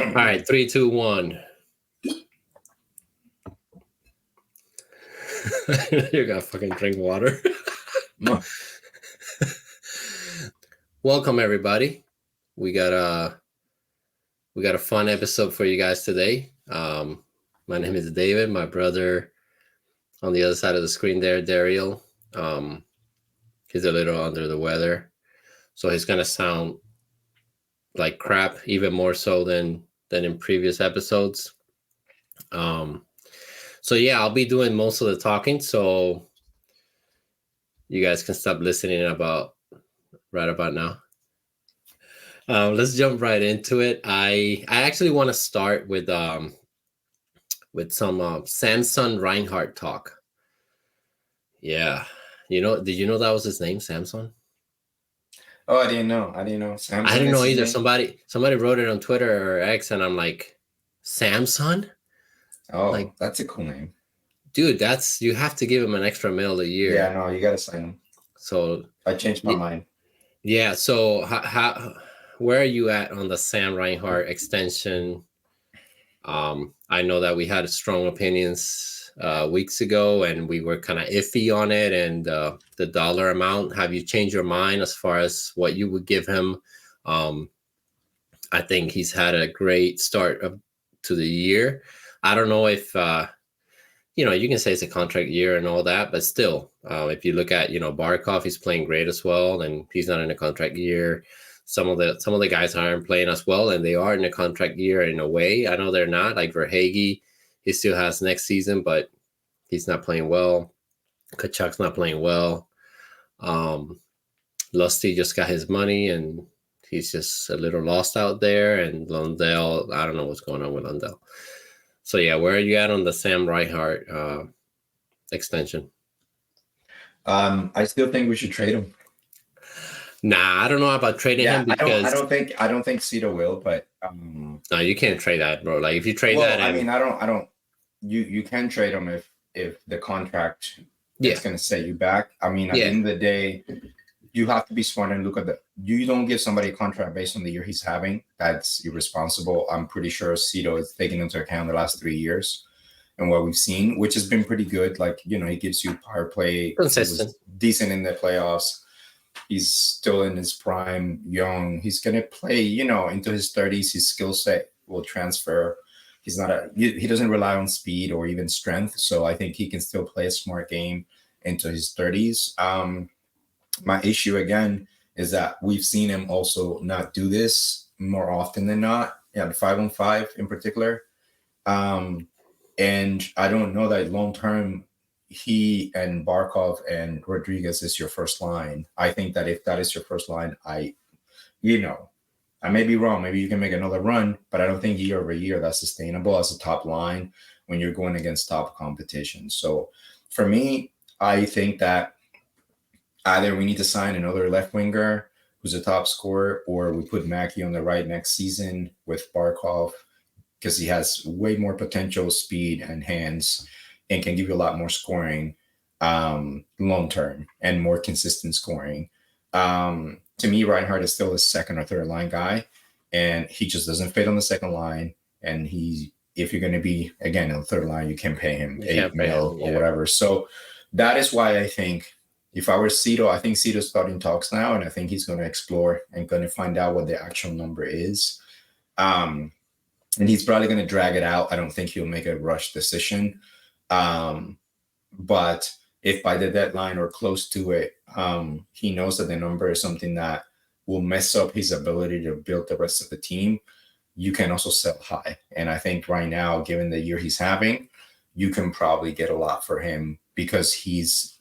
All right, 3, 2, 1. You gotta fucking drink water. Welcome everybody. We got a fun episode for you guys today. My name is David. My brother on the other side of the screen there, Daryl. He's a little under the weather, so he's gonna sound like crap, even more so than in previous episodes. So yeah, I'll be doing most of the talking, so you guys can stop listening right about now. Let's jump right into it. I actually want to start with some Samson Reinhardt talk. Yeah, did you know that was his name, Samson? Oh, I didn't know. Samson, I didn't know either. Somebody wrote it on Twitter or X, and I'm like, Samson? Oh, like, that's a cool name, dude. You have to give him an extra $1 a year. Yeah, no, you gotta sign him. So I changed my mind. Yeah. So where are you at on the Sam Reinhardt extension? I know that we had strong opinions weeks ago, and we were kind of iffy on it, and the dollar amount. Have you changed your mind as far as what you would give him? I think he's had a great start to the year. I don't know if you can say it's a contract year and all that, but still, if you look at Barkov, he's playing great as well, and he's not in a contract year. Some of the guys aren't playing as well, and they are in a contract year in a way. I know they're not. Like Verhaeghe, he still has next season, but he's not playing well. Kachuk's not playing well. Lusty just got his money, and he's just a little lost out there. And Lundell, I don't know what's going on with Lundell. So yeah, where are you at on the Sam Reinhardt extension? I still think we should trade him. Nah, I don't know about trading him because I don't think Cito will, but no, you can't trade that, bro. Like if you trade that, I don't. You can trade him if the contract is going to set you back. I mean, at the end of the day, you have to be smart and look at you don't give somebody a contract based on the year he's having. That's irresponsible. I'm pretty sure Cito is taking into account the last 3 years and what we've seen, which has been pretty good. Like, he gives you power play. Consistent. Decent in the playoffs. He's still in his prime, young. He's going to play, into his 30s. His skill set will transfer. He doesn't rely on speed or even strength. So I think he can still play a smart game into his 30s. My issue, again, is that we've seen him also not do this more often than not, the 5-on-5 in particular. And I don't know that long-term he and Barkov and Rodriguez is your first line. I think that if that is your first line, I may be wrong. Maybe you can make another run, but I don't think year over year that's sustainable as a top line when you're going against top competition. So for me, I think that either we need to sign another left winger who's a top scorer, or we put Mackey on the right next season with Barkov because he has way more potential, speed, and hands, and can give you a lot more scoring long term and more consistent scoring. To me, Reinhardt is still a second or third line guy, and he just doesn't fit on the second line. And if you're going to be again on the third line, you can pay him $8 million or whatever. So that is why I think if I were Cito, I think Cito's starting talks now, and I think he's going to explore and going to find out what the actual number is. And he's probably going to drag it out. I don't think he'll make a rush decision. But if by the deadline or close to it, he knows that the number is something that will mess up his ability to build the rest of the team, you can also sell high. And I think right now, given the year he's having, you can probably get a lot for him because he's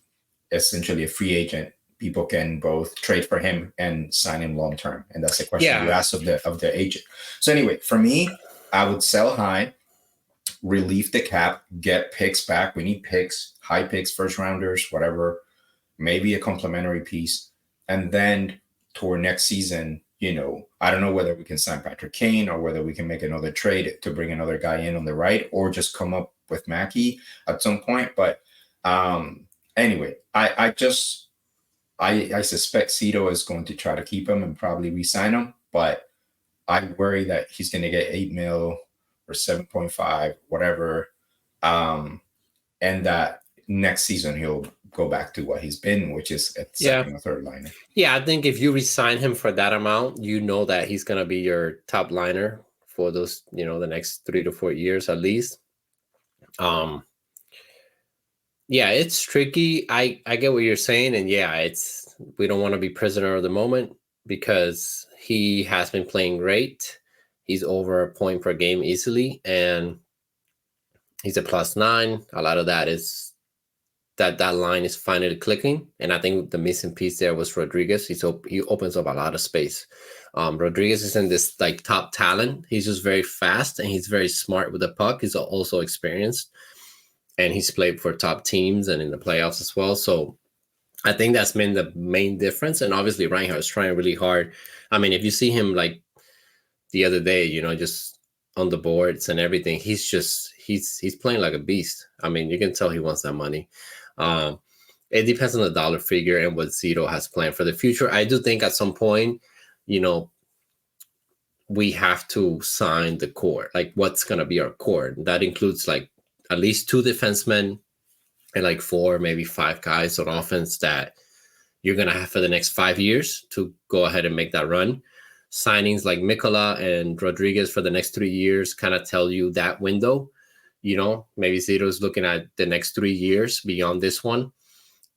essentially a free agent. People can both trade for him and sign him long term, and that's the question you asked of the agent. So anyway, for me, I would sell high, relieve the cap, get picks back. We need picks, high picks, first rounders, whatever, maybe a complimentary piece, and then toward next season, I don't know whether we can sign Patrick Kane or whether we can make another trade to bring another guy in on the right, or just come up with Mackey at some point. But anyway, I suspect Cito is going to try to keep him and probably re-sign him, but I worry that he's going to get 8 mil or 7.5, whatever. And that next season he'll go back to what he's been, which is at Yeah. second or third liner. Yeah, I think if you resign him for that amount, you know that he's going to be your top liner for those, the next 3 to 4 years at least. Yeah, it's tricky. I get what you're saying, and yeah, we don't want to be prisoner of the moment because he has been playing great. He's over a point per game easily, and he's a +9. A lot of that is that line is finally clicking, and I think the missing piece there was Rodriguez. He opens up a lot of space. Rodriguez isn't this like top talent. He's just very fast and he's very smart with the puck. He's also experienced, and he's played for top teams and in the playoffs as well. So I think that's been the main difference. And obviously Reinhardt is trying really hard. I mean, if you see him like the other day, just on the boards and everything, he's playing like a beast. I mean, you can tell he wants that money. It depends on the dollar figure and what Zito has planned for the future. I do think at some point, we have to sign the core. Like, what's going to be our core? That includes like at least 2 defensemen and like 4, maybe 5 guys on offense that you're going to have for the next 5 years to go ahead and make that run. Signings like Mikola and Rodriguez for the next 3 years kind of tell you that window. Maybe Zito's looking at the next 3 years beyond this one,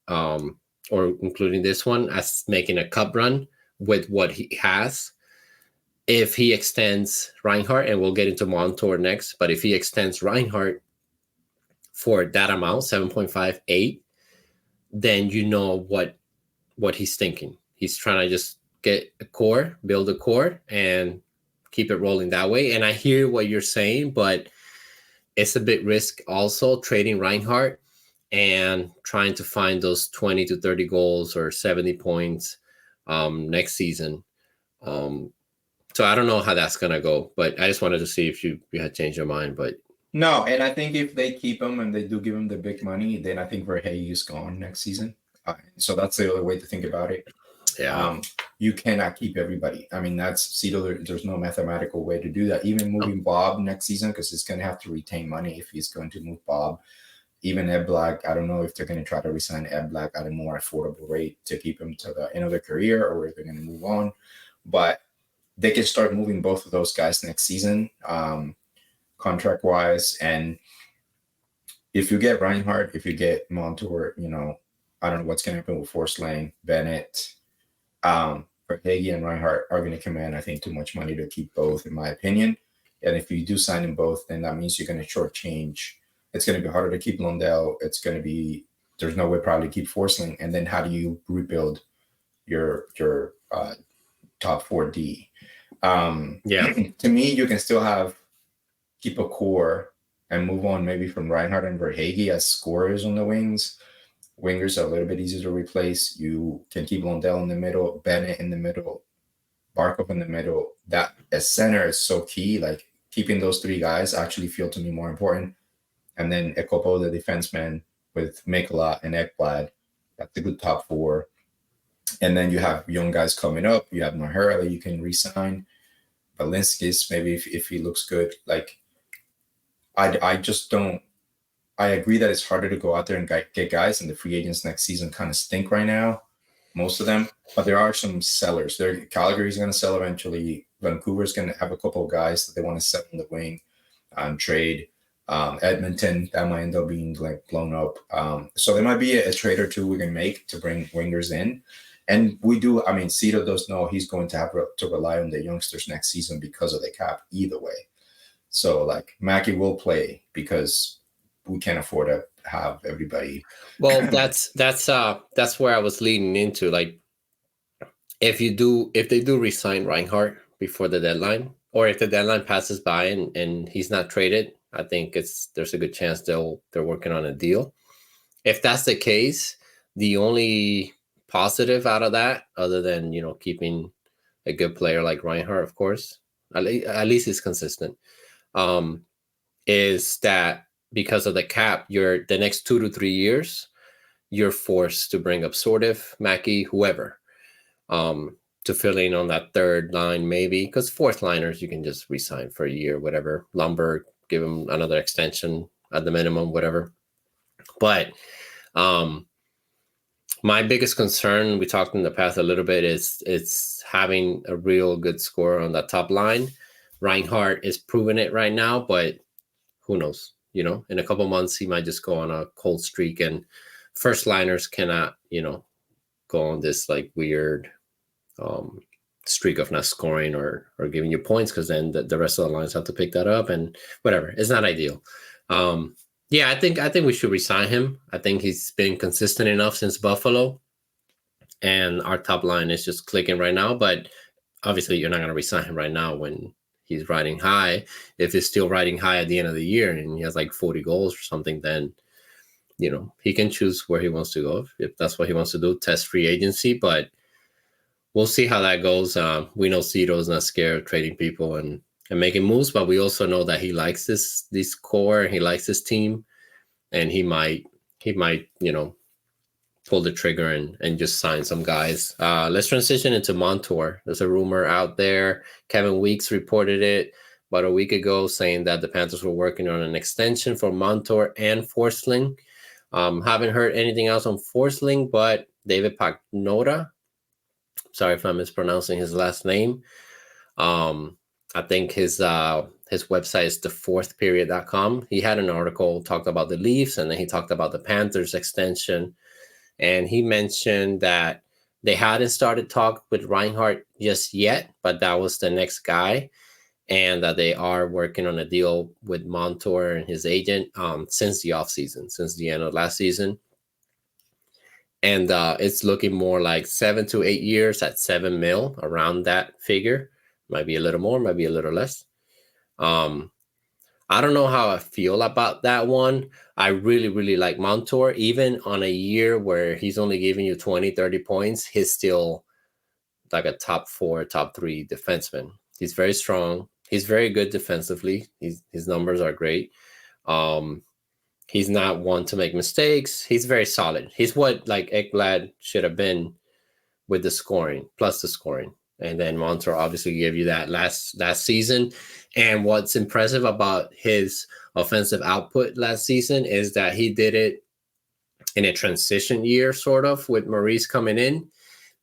or including this one, as making a cup run with what he has. If he extends Reinhardt, and we'll get into Montour next, but if he extends Reinhardt for that amount, 7.58, then you know what he's thinking. He's trying to just get a core, build a core, and keep it rolling that way. And I hear what you're saying, but it's a bit risk also trading Reinhardt and trying to find those 20 to 30 goals or 70 points next season. So I don't know how that's going to go, but I just wanted to see if you had changed your mind. But no, and I think if they keep him and they do give him the big money, then I think Verhey is gone next season. So that's the other way to think about it. Yeah, you cannot keep everybody. I mean, that's Cito. There's no mathematical way to do that. Even moving Bob next season, because he's going to have to retain money if he's going to move Bob. Even Ed Black, I don't know if they're going to try to resign Ed Black at a more affordable rate to keep him to the end of their career, or if they're going to move on. But they can start moving both of those guys next season, contract-wise. And if you get Reinhardt, if you get Montour, I don't know what's going to happen with Forsling, Bennett. Verhage and Reinhardt are going to command, I think, too much money to keep both, in my opinion. And if you do sign them both, then that means you're going to shortchange. It's going to be harder to keep Lundell. There's no way probably to keep Forsling. And then how do you rebuild your top 4D? To me, you can still keep a core and move on maybe from Reinhardt and Verhage as scorers on the wings. Wingers are a little bit easier to replace. You can keep Lundell in the middle, Bennett in the middle, Barkov in the middle. That as center is so key. Like, keeping those 3 guys actually feel to me more important. And then Ekopo, the defenseman, with Mikola and Ekblad. That's a good top 4. And then you have young guys coming up. You have Mahura that you can re-sign. Balinskis, maybe if he looks good. Like, I just don't. I agree that it's harder to go out there and get guys, and the free agents next season kind of stink right now, most of them. But there are some sellers. Calgary's going to sell eventually. Vancouver's going to have a couple of guys that they want to sell in the wing on trade. Edmonton, that might end up being like blown up. So there might be a trade or two we can make to bring wingers in. And we do. I mean, Cito does know he's going to have to rely on the youngsters next season because of the cap either way. So like Mackey will play because we can't afford to have everybody. Well, that's where I was leading into. Like, if they do resign Reinhardt before the deadline, or if the deadline passes by and he's not traded, I think there's a good chance they're working on a deal. If that's the case, the only positive out of that, other than keeping a good player like Reinhardt, of course, at least it's consistent, is that because of the cap, the next 2 to 3 years, you're forced to bring up Sordiv, Mackey, whoever. to fill in on that third line, maybe, because fourth liners you can just resign for a year, whatever. Lumber, give him another extension at the minimum, whatever. But my biggest concern, we talked in the past a little bit, is it's having a real good score on that top line. Reinhardt is proving it right now, but who knows? You know, in a couple months he might just go on a cold streak, and first liners cannot, you know, go on this like weird streak of not scoring or giving you points, because then the rest of the lines have to pick that up and whatever. It's not ideal. Yeah, I think we should resign him. I think he's been consistent enough since Buffalo, and our top line is just clicking right now. But obviously, you're not going to resign him right now when he's riding high. If he's still riding high at the end of the year and he has like 40 goals or something, then you know he can choose where he wants to go if that's what he wants to do. Test free agency, but we'll see how that goes. We know Cito is not scared of trading people and making moves, but we also know that he likes this core, he likes this team, and he might you know pull the trigger and just sign some guys. Let's transition into Montour. There's a rumor out there. Kevin Weeks reported it about a week ago, saying that the Panthers were working on an extension for Montour and Forsling. Haven't heard anything else on Forsling, but David Pagnotta, sorry if I'm mispronouncing his last name. I think his website is thefourthperiod.com. He had an article, talked about the Leafs, and then he talked about the Panthers extension. And he mentioned that they hadn't started talk with Reinhardt just yet, but that was the next guy. And that they are working on a deal with Montour and his agent since the offseason, since the end of last season. And it's looking more like 7 to 8 years at $7 million, around that figure. Might be a little more, might be a little less. I don't know how I feel about that one. I really, really like Montour. Even on a year where he's only giving you 20, 30 points, he's still like a top 4, top 3 defenseman. He's very strong. He's very good defensively. His numbers are great. He's not one to make mistakes. He's very solid. He's what like Ekblad should have been with the scoring, plus the scoring. And then Montour obviously gave you that last season. And what's impressive about his offensive output last season is that he did it in a transition year, sort of, with Maurice coming in,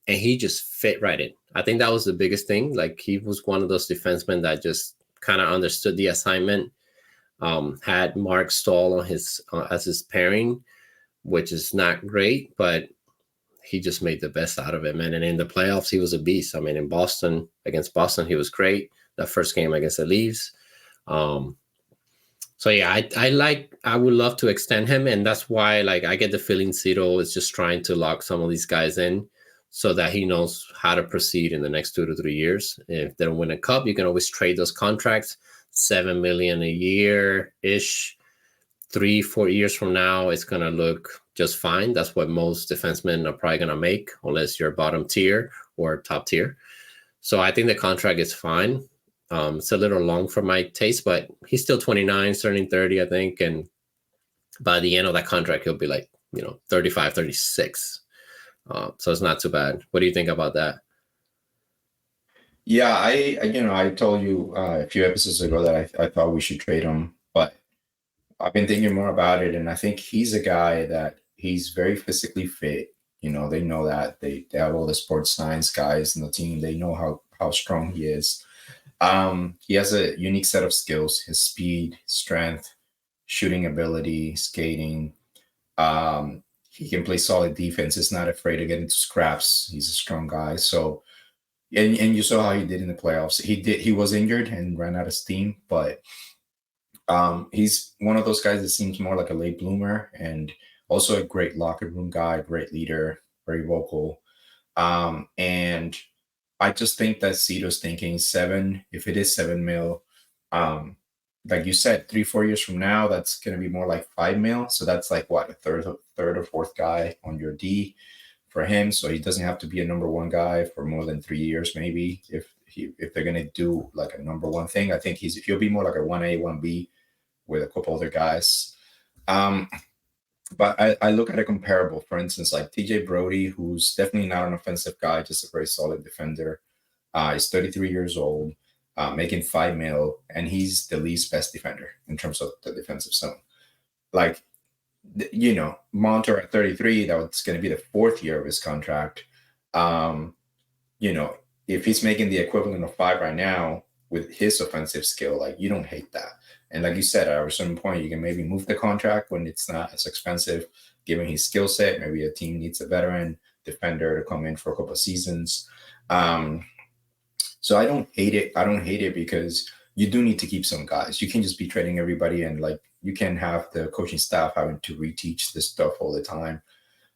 and he just fit right in. I think that was the biggest thing. Like, he was one of those defensemen that just kind of understood the assignment. Had Mark Stahl on his as his pairing, which is not great, but he just made the best out of it, man. And in the playoffs, he was a beast. I mean, in Boston, against Boston, he was great. That first game against the Leafs. So yeah, I would love to extend him, and that's why like I get the feeling Cito is just trying to lock some of these guys in so that he knows how to proceed in the next 2 to 3 years. If they don't win a cup, you can always trade those contracts, $7 million a year ish. 3-4 years from now, it's gonna look just fine. That's what most defensemen are probably gonna make, unless you're bottom tier or top tier. So I think the contract is fine. It's a little long for my taste, but he's still 29, turning 30, I think. And by the end of that contract, he'll be like, 35, 36. So it's not too bad. What do you think about that? Yeah, I told you a few episodes ago that I thought we should trade him, but I've been thinking more about it, and I think he's a guy that he's very physically fit. They know that they have all the sports science guys in the team. They know how strong he is. He has a unique set of skills: his speed, strength, shooting ability, skating. He can play solid defense. He's not afraid to get into scraps. He's a strong guy. So, and you saw how he did in the playoffs. He was injured and ran out of steam, but he's one of those guys that seems more like a late bloomer, and also a great locker room guy, great leader, very vocal. And I just think that Cito's thinking if it is $7 million, like you said, 3-4 years from now, that's going to be more like $5 million. So that's like what, a third or fourth guy on your D for him. So he doesn't have to be a number one guy for more than 3 years, maybe if they're going to do like a number one thing. I think he'll be more like a 1A, 1B with a couple other guys. But I look at a comparable, for instance, like TJ Brody, who's definitely not an offensive guy, just a very solid defender. He's 33 years old, making 5 mil, and he's the least best defender in terms of the defensive zone. Like, Montour at 33, that's going to be the fourth year of his contract. Um, you know, if he's making the equivalent of 5 right now with his offensive skill, like, you don't hate that. And like you said, at a certain point, you can maybe move the contract when it's not as expensive, given his skill set. Maybe a team needs a veteran defender to come in for a couple of seasons. So I don't hate it. I don't hate it because you do need to keep some guys. You can't just be trading everybody, and like, you can have the coaching staff having to reteach this stuff all the time.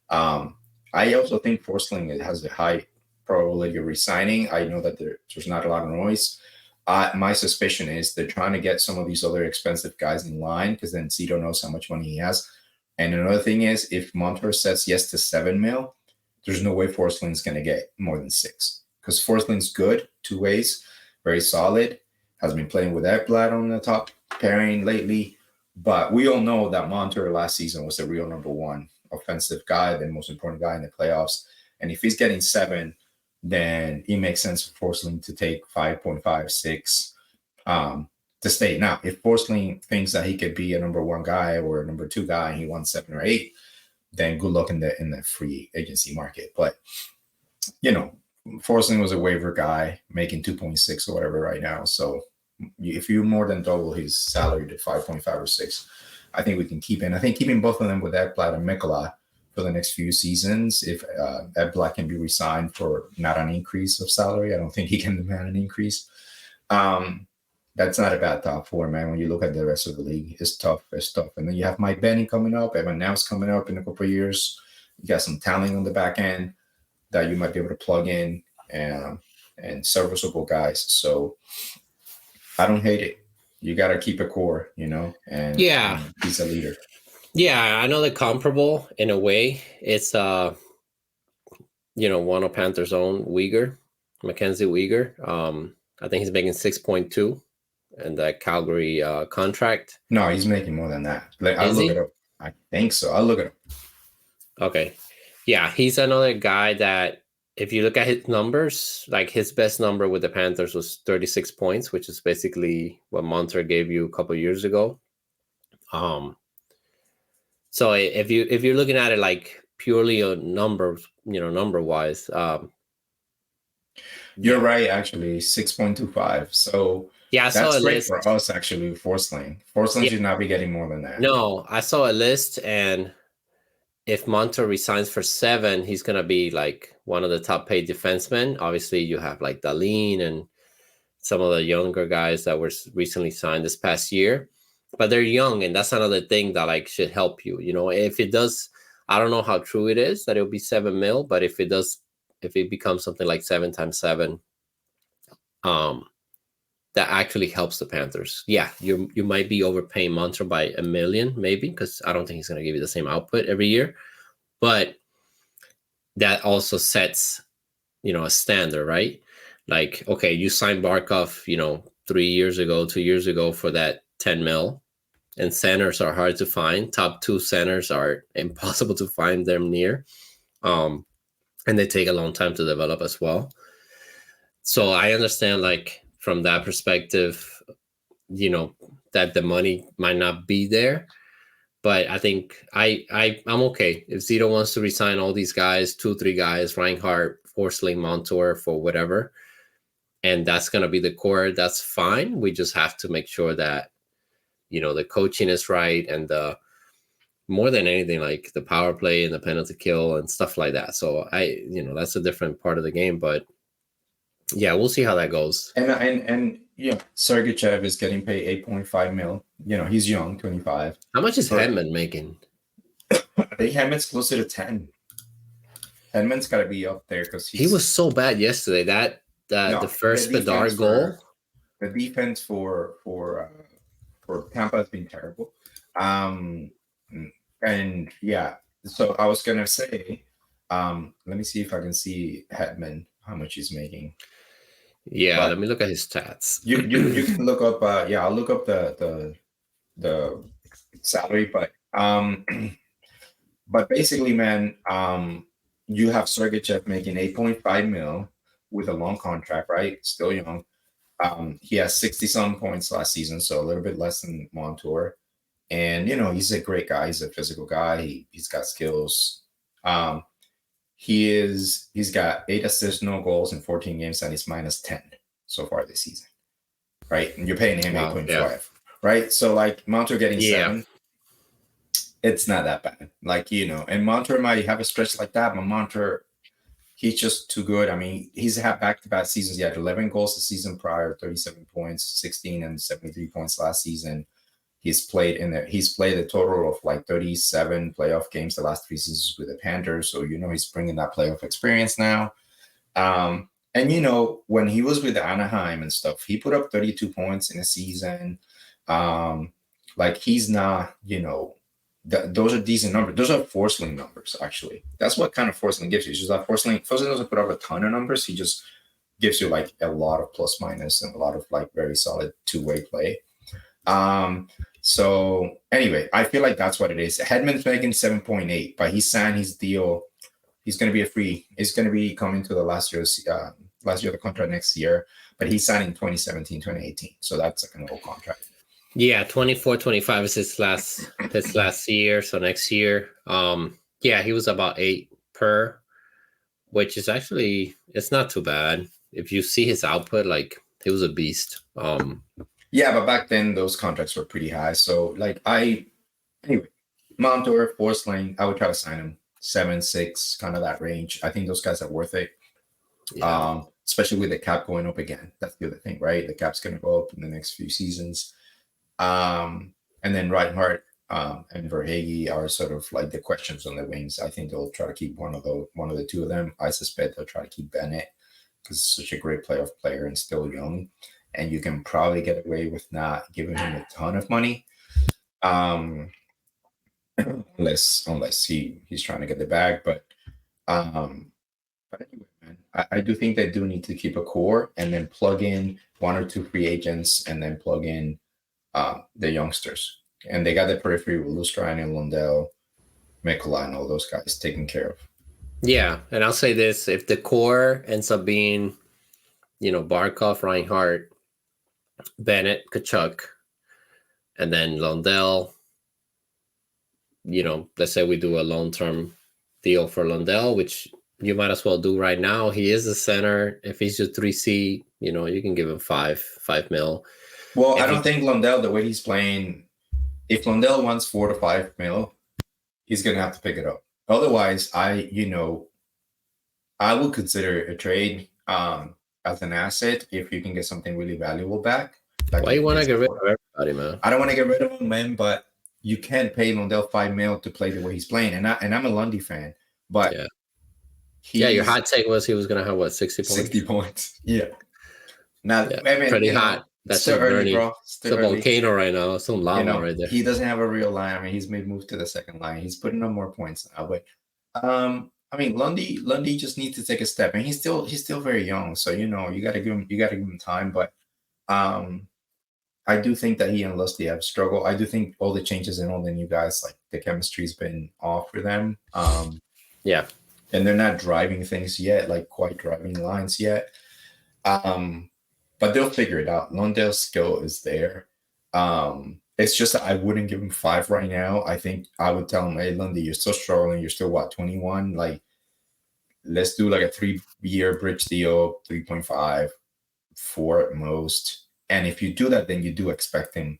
I also think Forsling has a high probability of resigning. I know that there's not a lot of noise. My suspicion is they're trying to get some of these other expensive guys in line, because then Zito knows how much money he has. And another thing is, if Montour says yes to 7 mil, there's no way Forsling's going to get more than 6, because Forsling's good two ways, very solid, has been playing with Ekblad on the top pairing lately. But we all know that Montour last season was the real number one offensive guy, the most important guy in the playoffs. And if he's getting 7, then it makes sense for Forsling to take 5.5, 6 to stay. Now, if Forsling thinks that he could be a number 1 guy or a number 2 guy and he wants 7 or 8, then good luck in the free agency market. But, Forsling was a waiver guy making 2.6 or whatever right now. So if you more than double his salary to 5.5 or 6, I think we can keep in. I think keeping both of them with Ekblad and Mikkola for the next few seasons, if Ekblad can be re-signed for not an increase of salary, I don't think he can demand an increase. That's not a bad top 4, man. When you look at the rest of the league, it's tough. And then you have Mike Benny coming up, Evan Nels coming up in a couple of years. You got some talent on the back end that you might be able to plug in, and serviceable guys. So I don't hate it. You got to keep a core, and he's a leader. Yeah, I know they're comparable in a way. It's one of Panthers' own Mackenzie Weegar. I think he's making 6.2 in that Calgary contract. No, he's making more than that. I'll look it up. I think so. I'll look it up. Okay. Yeah, he's another guy that, if you look at his numbers, like his best number with the Panthers was 36 points, which is basically what Montour gave you a couple of years ago. So if you're looking at it like purely a number wise, you're right. Actually, 6.25. So yeah, that's great for us. Actually, Forsling should not be getting more than that. No, I saw a list, and if Montour resigns for 7, he's gonna be like one of the top paid defensemen. Obviously, you have like Dahlin and some of the younger guys that were recently signed this past year, but they're young, and that's another thing that like should help you. If it does, I don't know how true it is that it'll be 7 mil, but if it becomes something like 7 times 7, that actually helps the Panthers. Yeah, you might be overpaying Montour by $1 million, maybe, because I don't think he's going to give you the same output every year. But that also sets, a standard, right? Like, okay, you signed Barkov, 3 years ago, 2 years ago for that 10 mil, and centers are hard to find. Top 2 centers are impossible to find them near. And they take a long time to develop as well. So I understand, like, from that perspective, that the money might not be there. But I think I'm okay. If Zito wants to resign all these guys, 2-3 guys, Reinhardt, Forsling, Montour, for whatever, and that's going to be the core, that's fine. We just have to make sure that, the coaching is right, and more than anything, like the power play and the penalty kill and stuff like that. So that's a different part of the game, but yeah, we'll see how that goes. And Sergachev is getting paid 8.5 mil. He's young, 25. How much is Hedman making? I think Hedman's closer to 10. Hedman's got to be up there because he was so bad yesterday. The first Bedard goal. The defense for Tampa has been terrible. And yeah, so I was gonna say, let me see if I can see Hedman, how much he's making. Yeah, let me look at his stats. You can look up. I'll look up the salary, but But basically, man, you have Sergachev making 8.5 mil with a long contract, right? Still young. He has 60 some points last season, so a little bit less than Montour. And he's a great guy. He's a physical guy. He's got skills. Um, he's got 8 assists, no goals in 14 games, and he's minus 10 so far this season, right? And you're paying him Wow. 8.5, right? So like Montour getting Yeah. 7, it's not that bad. Like, and Montour might have a stretch like that, but Montour, he's just too good. I mean, he's had back-to-back seasons. He had 11 goals the season prior, 37 points, 16 and 73 points last season. He's played a total of like 37 playoff games the last 3 seasons with the Panthers. So, he's bringing that playoff experience now. And, when he was with Anaheim and stuff, he put up 32 points in a season. Like he's not, those are decent numbers. Those are Forsling numbers, actually. That's what kind of Forsling gives you. It's just that Forsling doesn't put up a ton of numbers. He just gives you like a lot of plus minus and a lot of like very solid two-way play. So anyway, I feel like that's what it is. Hedman's making 7.8, but he signed his deal. He's going to be a free. He's going to be coming to the last year of the contract next year, but he signed in 2017, 2018. So that's like an old contract. Yeah, 24, 25 is his last year. So next year, he was about 8 per, which is actually, it's not too bad. If you see his output, like he was a beast. Yeah, but back then those contracts were pretty high. So like anyway, Montour, Forsling, I would try to sign him 7, 6, kind of that range. I think those guys are worth it. Yeah. Especially with the cap going up again. That's the other thing, right? The cap's going to go up in the next few seasons. And then Reinhardt and Verhage are sort of like the questions on the wings. I think they'll try to keep one of the two of them. I suspect they'll try to keep Bennett because he's such a great playoff player and still young. And you can probably get away with not giving him a ton of money. Unless he's trying to get the bag. But anyway, man, I do think they do need to keep a core and then plug in 1 or 2 free agents and then plug in the youngsters. And they got the periphery with Lustrine and Lundell, Mikola, and all those guys taken care of. Yeah, and I'll say this, if the core ends up being, Barkov, Reinhardt, Bennett, Kachuk, and then Lundell, let's say we do a long-term deal for Lundell, which you might as well do right now. He is a center. If he's your 3C, you can give him 5 mil. Well, I don't think Lundell, the way he's playing, if Lundell wants 4 to 5 mil, he's going to have to pick it up. Otherwise, I would consider a trade as an asset if you can get something really valuable back. Like why you want to get rid of everybody, man? I don't want to get rid of him, man, but you can't pay Lundell 5 mil to play the way he's playing. And I'm a Lundy fan, but your hot take was he was going to have, 60 points? 60 points, yeah. Now, I mean, pretty hot. That's still early, bro. It's a volcano right now. Some lava right there. He doesn't have a real line. I mean, he's made move to the second line. He's putting up more points now. But I mean, Lundy just needs to take a step, and he's still very young. So you gotta give him time. But I do think that he and Lusty have struggled. I do think all the changes and all the new guys, like the chemistry's been off for them. Yeah, and they're not driving things yet, like quite driving lines yet. But they'll figure it out. Lundell's skill is there. It's just that I wouldn't give him 5 right now. I think I would tell him, hey, Lundy, you're still struggling. You're still, 21? Like, let's do like a 3-year bridge deal, 3.5, 4 at most. And if you do that, then you do expect him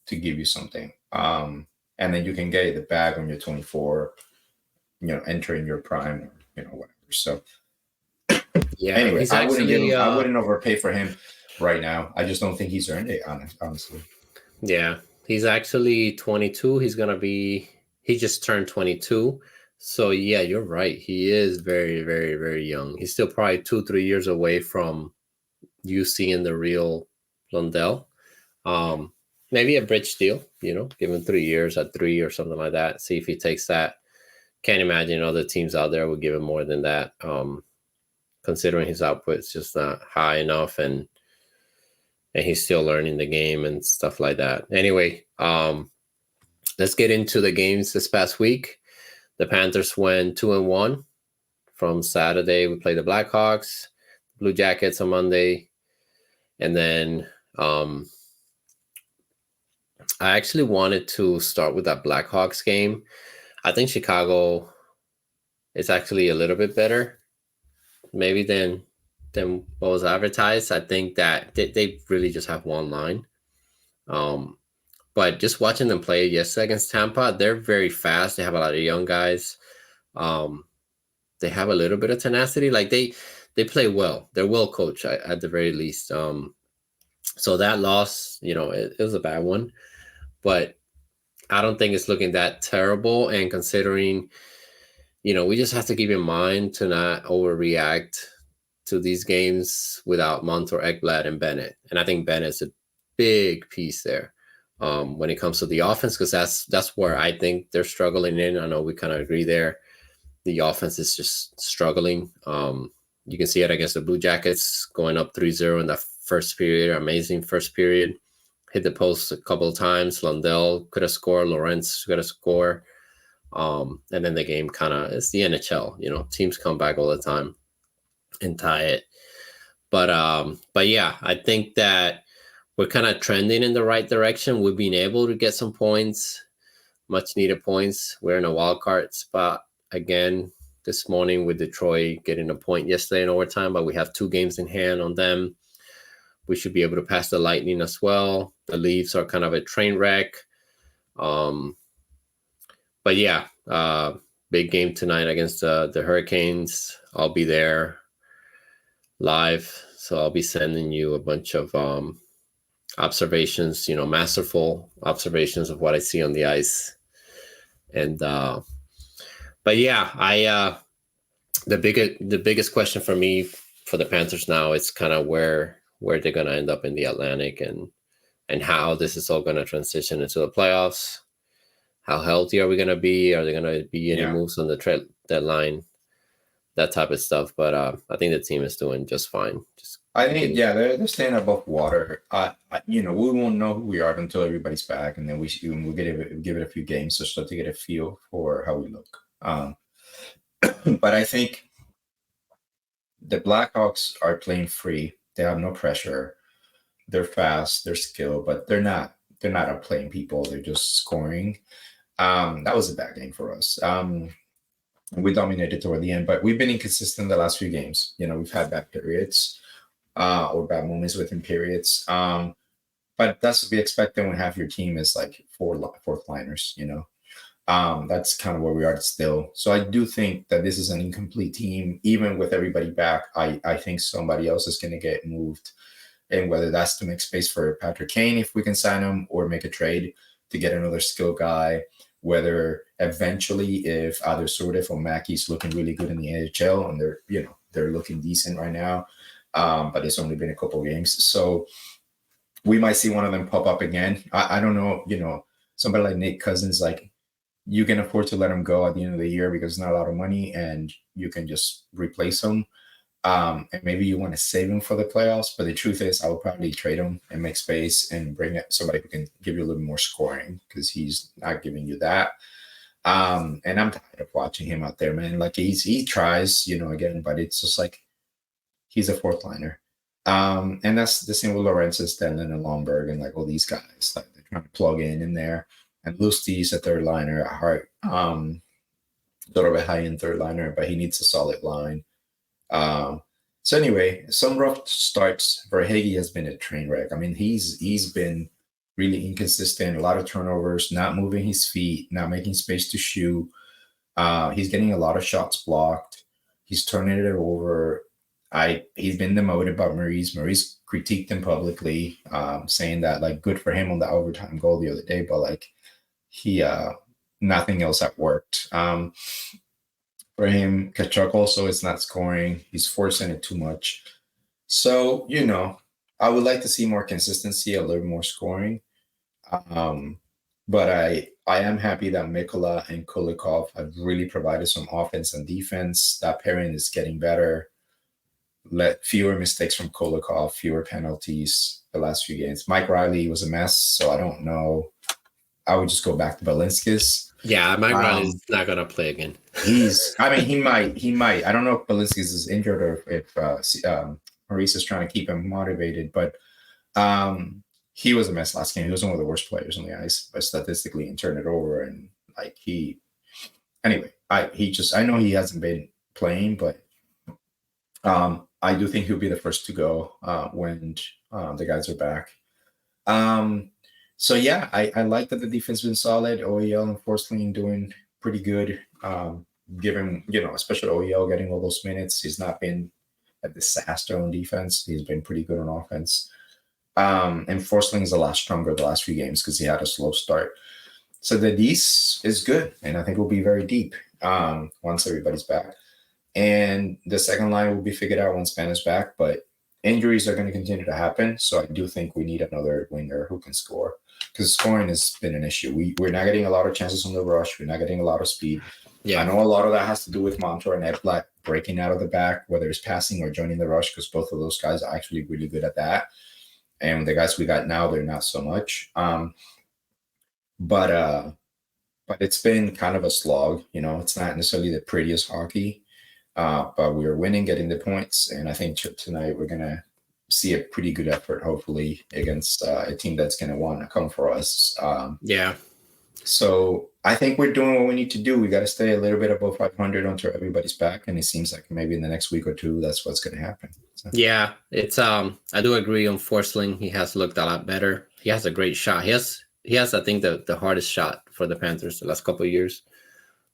to give you something. And then you can get the bag when you're 24, entering your prime, whatever. So, yeah. Anyway, I wouldn't overpay for him right now. I just don't think he's earned it, honestly. Yeah, he's actually 22. He just turned 22. So yeah, you're right. He is very, very, very young. He's still probably 2-3 years away from you seeing the real Lundell. Maybe a bridge deal, give him 3 years at 3 or something like that. See if he takes that. Can't imagine other teams out there would give him more than that. Considering his output is just not high enough, and he's still learning the game and stuff like that. Anyway, let's get into the games this past week. The Panthers went 2-1 from Saturday. We played the Blackhawks, Blue Jackets on Monday, and then I actually wanted to start with that Blackhawks game. I think Chicago is actually a little bit better, maybe than what was advertised. I think that they really just have one line. But just watching them play yesterday against Tampa, they're very fast. They have a lot of young guys. They have a little bit of tenacity. Like they play well. They're well coached at the very least. So that loss, it was a bad one, but I don't think it's looking that terrible. And considering, we just have to keep in mind to not overreact to these games without Montour, Ekblad, and Bennett. And I think Bennett's a big piece there when it comes to the offense, because that's where I think they're struggling in. I know we kind of agree there. The offense is just struggling. You can see it against the Blue Jackets, going up 3-0 in the first period. Amazing first period. Hit the post a couple of times. Lundell could have scored. Lawrence could have scored. And then the game it's the NHL. Teams come back all the time and tie it. But yeah, I think that we're kind of trending in the right direction. We've been able to get some points, much needed points. We're in a wild card spot again this morning with Detroit getting a point yesterday in overtime, but we have 2 games in hand on them. We should be able to pass the Lightning as well. The Leafs are kind of a train wreck. But yeah, big game tonight against the Hurricanes. I'll be there live, so I'll be sending you a bunch of observations, masterful observations of what I see on the ice. And but yeah, the biggest question for me for the Panthers now is kind of where they're going to end up in the Atlantic, and how this is all going to transition into the playoffs. How healthy are we going to be? Are there going to be any moves on the trade deadline? That type of stuff. But I think the team is doing just fine. I think, they're staying above water. We won't know who we are until everybody's back, and then we'll give it a few games to start to get a feel for how we look. But I think the Blackhawks are playing free. They have no pressure. They're fast. They're skilled, but they're not outplaying people. They're just scoring. That was a bad game for us. We dominated toward the end, but we've been inconsistent the last few games. We've had bad periods or bad moments within periods. But that's to be expected when half your team is like fourth liners. That's kind of where we are still. So I do think that this is an incomplete team. Even with everybody back, I think somebody else is going to get moved. And whether that's to make space for Patrick Kane, if we can sign him, or make a trade to get another skill guy, whether eventually if either Sordev or Mackey's looking really good in the NHL, and they're looking decent right now, but it's only been a couple of games. So we might see one of them pop up again. I don't know, somebody like Nate Cousins, like, you can afford to let him go at the end of the year because it's not a lot of money and you can just replace him. And maybe you want to save him for the playoffs, but the truth is I would probably trade him and make space and bring up somebody who can give you a little more scoring, because he's not giving you that. And I'm tired of watching him out there, man. Like he tries, again, but it's just like he's a fourth liner. And that's the same with Lawrence, Stenlund, and Lomberg, and like all these guys, like they're trying to plug in there. And Lusty's a third liner at heart, sort of a high-end third liner, but he needs a solid line. So anyway, some rough starts. Verhaeghe has been a train wreck. I mean, he's been really inconsistent, a lot of turnovers, not moving his feet, not making space to shoot. He's getting a lot of shots blocked. He's turning it over. He's been demoted by Maurice. Maurice critiqued him publicly, saying that, like, good for him on the overtime goal the other day, but like nothing else had worked. For him, Kachuk also is not scoring. He's forcing it too much. So, I would like to see more consistency, a little more scoring. But I am happy that Mikola and Kulikov have really provided some offense and defense. That pairing is getting better. Let fewer mistakes from Kulikov, fewer penalties the last few games. Mike Riley was a mess, so I don't know. I would just go back to Balinskis. Yeah, Mike Um, Riley's not gonna play again. I mean, he might. I don't know if Balinskis is injured or if Maurice is trying to keep him motivated, but he was a mess last game. He was one of the worst players on the ice, statistically, and turned it over. And like anyway, I know he hasn't been playing, but I do think he'll be the first to go when the guys are back. Um, so yeah, I like that the defense has been solid. OEL and Forsling doing pretty good. Given especially OEL getting all those minutes, he's not been a disaster on defense. He's been pretty good on offense. And Forsling is a lot stronger the last few games because he had a slow start. So the D's is good, and I think we'll be very deep once everybody's back. And the second line will be figured out once Ben is back, but injuries are going to continue to happen. So I do think we need another winger who can score because scoring has been an issue. We're not getting a lot of chances on the rush. We're not getting a lot of speed. Yeah. I know a lot of that has to do with Montour and Edblack breaking out of the back, whether it's passing or joining the rush, because both of those guys are actually really good at that. And the guys we got now, they're not so much. But it's been kind of a slog. It's not necessarily the prettiest hockey. But we're winning, getting the points, and I think tonight we're gonna see a pretty good effort, hopefully, against a team that's gonna want to come for us. Yeah. So I think we're doing what we need to do. We got to stay a little bit above 500 until everybody's back, and it seems like maybe in the next week or two, that's what's gonna happen. So. Yeah, it's I do agree on Forsling. He has looked a lot better. He has a great shot. He has I think the hardest shot for the Panthers the last couple of years,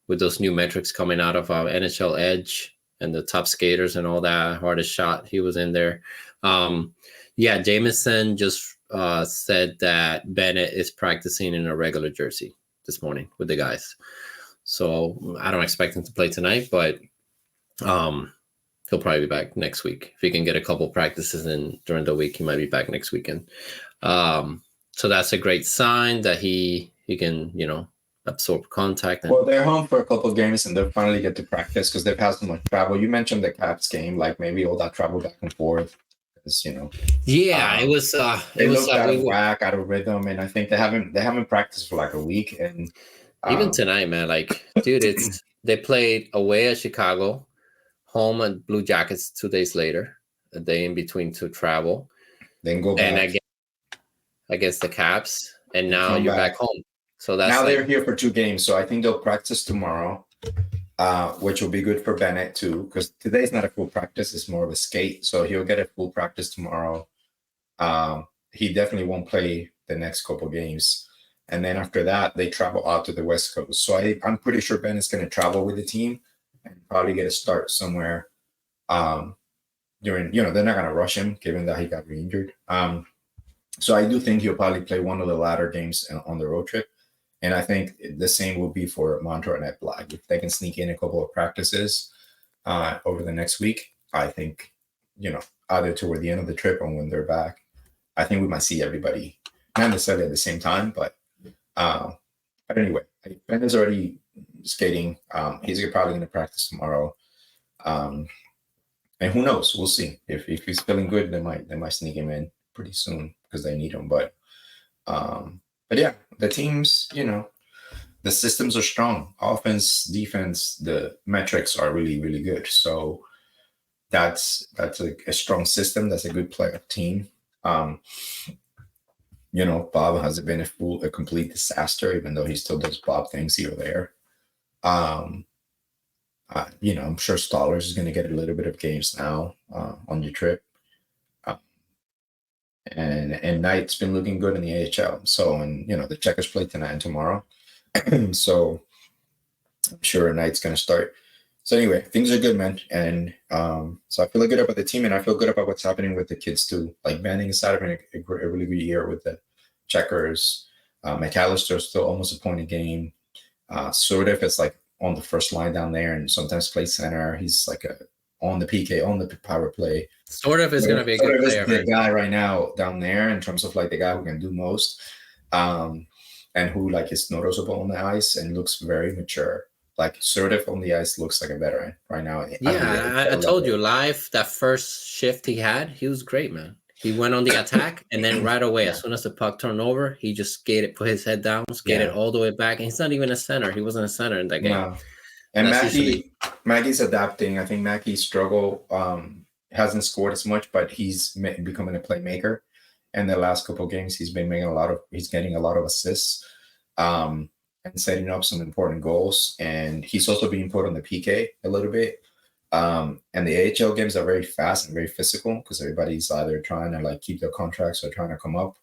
with those new metrics coming out of NHL Edge and the top skaters and all that. Hardest shot, he was in there. Yeah, Jameson just said that Bennett is practicing in a regular jersey this morning with the guys. So I don't expect him to play tonight, but he'll probably be back next week. If he can get a couple practices in during the week, he might be back next weekend. So that's a great sign that he can, absorb contact. Well, they're home for a couple of games and they'll finally get to practice because they've had so much travel. You mentioned the Caps game, like maybe all that travel back and forth. Yeah, it was. They looked out of whack, out of rhythm, and I think they haven't practiced for like a week. And even tonight, man, like, dude, they played away at Chicago, home at Blue Jackets 2 days later, a day in between to travel, then go back, and again against the Caps, and now you're back home. So that's now they're here for 2 games. So I think they'll practice tomorrow, which will be good for Bennett too, because today's not a full practice; it's more of a skate. So he'll get a full practice tomorrow. He definitely won't play the next couple games, and then after that, they travel out to the West Coast. So I'm pretty sure Bennett's going to travel with the team and probably get a start somewhere. During they're not going to rush him, given that he got re-injured. So I do think he'll probably play one of the latter games on the road trip. And I think the same will be for Montour and Edblack. If they can sneak in a couple of practices over the next week, I think, either toward the end of the trip or when they're back, I think we might see everybody, not necessarily at the same time, but anyway, Ben is already skating. He's probably going to practice tomorrow. And who knows? We'll see. If he's feeling good, they might sneak him in pretty soon because they need him. But yeah, the teams, the systems are strong. Offense, defense, the metrics are really, really good. So that's a strong system. That's a good player team. Bob hasn't been a complete disaster, even though he still does Bob things here or there. I'm sure Stollers is going to get a little bit of games now on your trip. And Knight's been looking good in the AHL. So, and the Checkers play tonight and tomorrow. So I'm sure Knight's going to start. So anyway, things are good, man. And so I feel good about the team, and I feel good about what's happening with the kids too. Like Manning is having a really good year with the Checkers. McAllister's still almost a point a game. Sort of, it's like on the first line down there, and sometimes plays center. He's like on the PK, on the power play. Sort of is going to be a good player. The guy right now down there in terms of like the guy who can do most, and who like is noticeable on the ice and looks very mature. Like sort of on the ice looks like a veteran right now. Yeah, I told you live that first shift he had, he was great, man. He went on the attack, and then right away, as soon as the puck turned over, he just skated, put his head down, skated all the way back. And he's not even a center. He wasn't a center in that game. No. And That's usually Mackey's adapting. I think Mackey's struggle hasn't scored as much, but he's becoming a playmaker. And the last couple of games, he's getting a lot of assists, and setting up some important goals. And he's also being put on the PK a little bit. And the AHL games are very fast and very physical because everybody's either trying to like keep their contracts or trying to come up.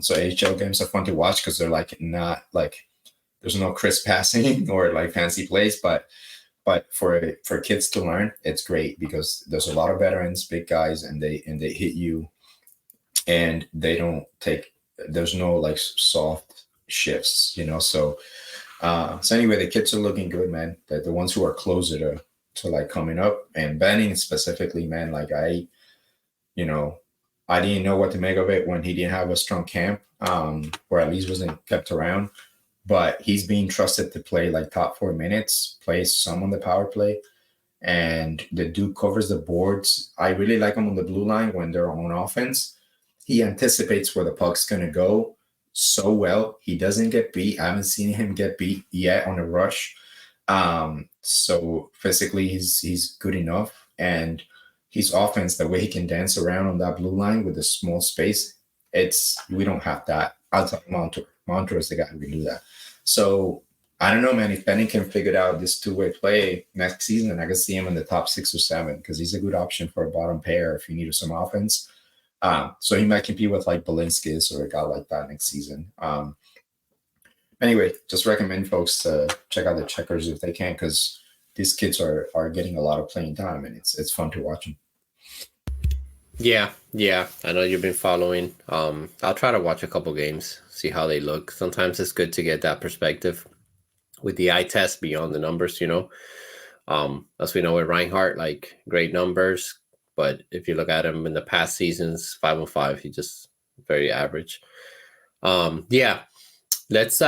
So AHL games are fun to watch because they're like not like there's no crisp passing or like fancy plays, but for kids to learn, it's great because there's a lot of veterans, big guys, and they hit you, and they don't take. There's no like soft shifts, you know. So anyway, the kids are looking good, man. The ones who are closer to like coming up, and Benning specifically, man. Like I didn't know what to make of it when he didn't have a strong camp, or at least wasn't kept around. But he's being trusted to play like top 4 minutes, plays some on the power play, and the dude covers the boards. I really like him on the blue line when they're on offense. He anticipates where the puck's going to go so well. He doesn't get beat. I haven't seen him get beat yet on a rush. So physically, he's good enough. And his offense, the way he can dance around on that blue line with a small space, we don't have that outside Montour. Montour is the guy who can do that. So I don't know, man. If Benny can figure out this two-way play next season, I can see him in the top 6 or 7 because he's a good option for a bottom pair if you need some offense. So he might compete with like Balinskis or a guy like that next season. Anyway, just recommend folks to check out the Checkers if they can, because these kids are getting a lot of playing time, and it's fun to watch them. Yeah. I know you've been following. I'll try to watch a couple games, see how they look. Sometimes it's good to get that perspective with the eye test beyond the numbers, you know. As we know with Reinhardt, like great numbers, but if you look at him in the past seasons, 5-5, he just very average. Yeah. Let's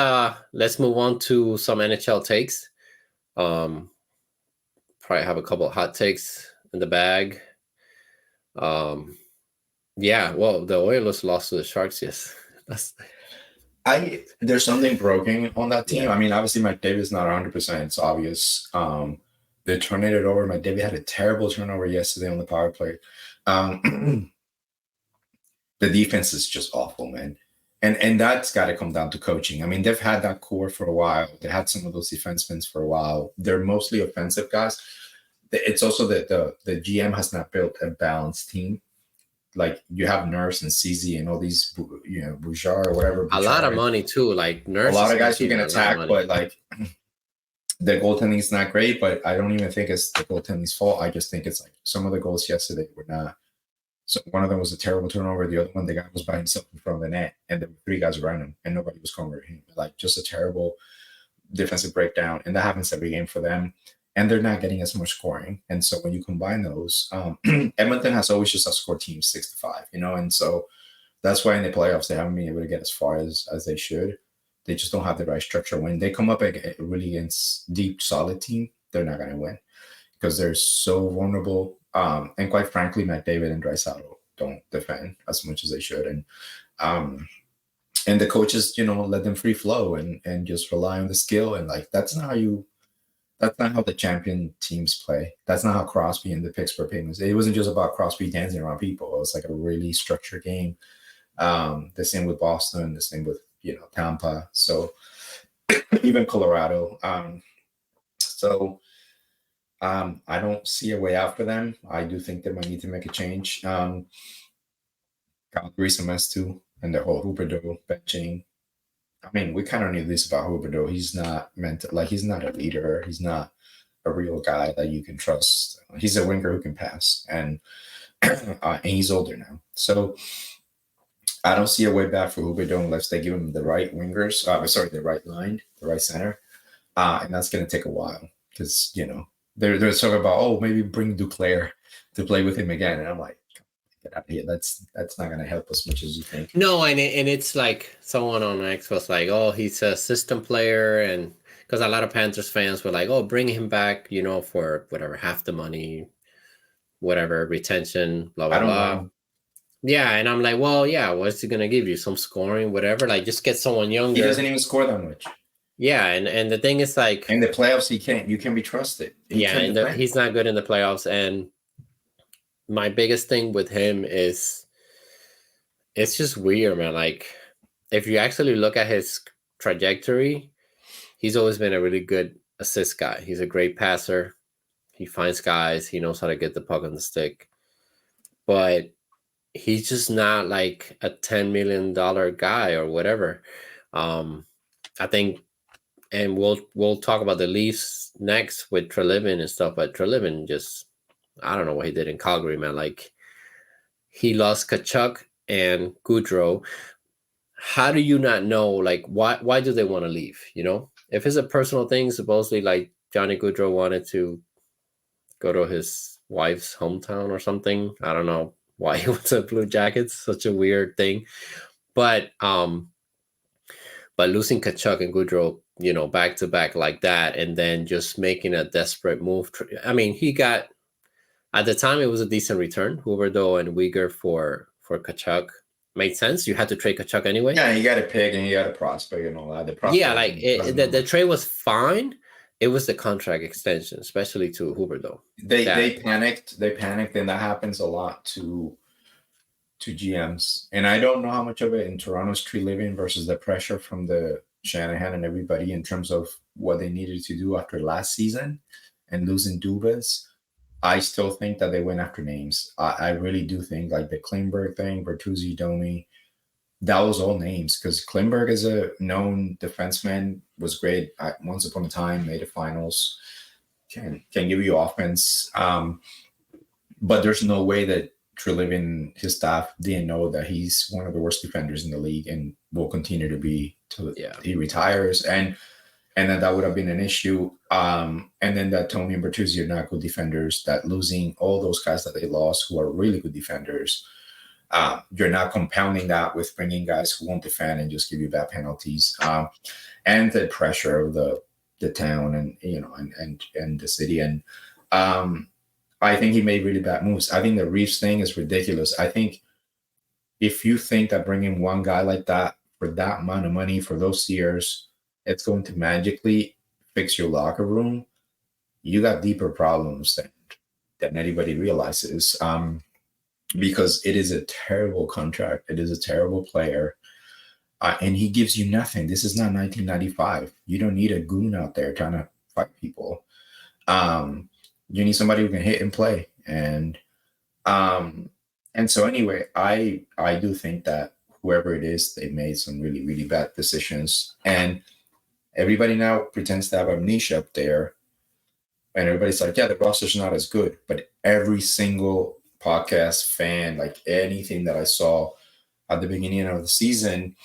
move on to some NHL takes. Probably have a couple of hot takes in the bag. Yeah, well, the Oilers lost to the Sharks. Yes, there's something broken on that team. Yeah. I mean, obviously, McDavid's not 100%. It's obvious. They turned it over. McDavid had a terrible turnover yesterday on the power play. The defense is just awful, man. And that's got to come down to coaching. I mean, they've had that core for a while. They had some of those defensemen for a while. They're mostly offensive guys. It's also that the GM has not built a balanced team. Like you have Nurse and CZ and all these, you know, Bouchard or whatever. A lot of money too. Like Nurse. A lot of guys who can attack, but like the goaltending is not great. But I don't even think it's the goaltending's fault. I just think it's like some of the goals yesterday were not. So one of them was a terrible turnover. The other one, the guy was by himself in front of the net, and there were 3 guys around him, and nobody was covering him. Like just a terrible defensive breakdown, and that happens every game for them. And they're not getting as much scoring. And so when you combine those, Edmonton has always just outscored teams 6-5, you know, and so that's why in the playoffs they haven't been able to get as far as they should. They just don't have the right structure. When they come up really against deep, solid team, they're not going to win because they're so vulnerable. And quite frankly, McDavid and Draisaitl don't defend as much as they should. And the coaches, you know, let them free flow and just rely on the skill. And like, that's not how the champion teams play. That's not how Crosby and the Pittsburgh Penguins. It wasn't just about Crosby dancing around people. It was like a really structured game. The same with Boston, the same with, you know, Tampa. So even Colorado. I don't see a way out for them. I do think they might need to make a change. Calgary's a mess too, and the whole Huberdeau benching. I mean, we kind of knew this about Huberdeau. He's not he's not a leader. He's not a real guy that you can trust. He's a winger who can pass, and he's older now. So I don't see a way back for Huberdeau unless they give him the right wingers. The right line, the right center, and that's going to take a while because, you know, they're talking about, maybe bring Duclair to play with him again, and I'm like, get out of here. That's not going to help as much as you think. No, and it's like someone on X was like, he's a system player, and because a lot of Panthers fans were like, bring him back, you know, for whatever, half the money, whatever, retention, blah blah blah. Yeah, and I'm like, well, yeah, what's he gonna give you? Some scoring, whatever. Like, just get someone He younger. doesn't even score that much. Yeah, and the thing is, like, In the playoffs, you can be trusted. He yeah, can defend. he's not good in the playoffs. And my biggest thing with him is it's just weird, man. Like, if you actually look at his trajectory, he's always been a really good assist guy. He's a great passer. He finds guys. He knows how to get the puck on the stick. But he's just not like a $10 million guy or whatever. I think, and we'll talk about the Leafs next with Treliving and stuff. But Treliving just, I don't know what he did in Calgary, man. Like, he lost Kachuk and Goudreau. How do you not know? Like, why do they want to leave? You know, if it's a personal thing, supposedly like Johnny Goudreau wanted to go to his wife's hometown or something. I don't know why he went to Blue Jackets. Such a weird thing. But losing Kachuk and Goudreau, you know, back to back like that, and then just making a desperate move. I mean, he got, at the time it was a decent return. Huberdeau and Uyghur for Kachuk made sense. You had to trade Kachuk anyway. Yeah, you got a pick and you got a prospect and all that. The prospect, Yeah, like the trade was fine. It was the contract extension, especially to Huberdeau. They panicked. They panicked, and that happens a lot to GMs. And I don't know how much of it in Toronto's Treliving versus the pressure from the Shanahan and everybody in terms of what they needed to do after last season and losing Dubas. I still think that they went after names. I really do think like the Klingberg thing, Bertuzzi, Domi, that was all names because Klingberg is a known defenseman, was great once upon a time, made the finals, can give you offense. But there's no way that Treliving, his staff didn't know that he's one of the worst defenders in the league and will continue to be till he retires. And then that would have been an issue. And then that Tony and Bertuzzi are not good defenders, that losing all those guys that they lost who are really good defenders, you're not compounding that with bringing guys who won't defend and just give you bad penalties. And the pressure of the town and, you know, and the city. And I think he made really bad moves. I think the Reeves thing is ridiculous. I think if you think that bringing one guy like that for that amount of money for those years, it's going to magically fix your locker room, you got deeper problems than anybody realizes. Because it is a terrible contract. It is a terrible player. And he gives you nothing. This is not 1995. You don't need a goon out there trying to fight people. You need somebody who can hit and play. And so anyway, I do think that whoever it is, they made some really, really bad decisions. And everybody now pretends to have amnesia up there. And everybody's like, yeah, the roster's not as good. But every single podcast fan, like anything that I saw at the beginning of the season,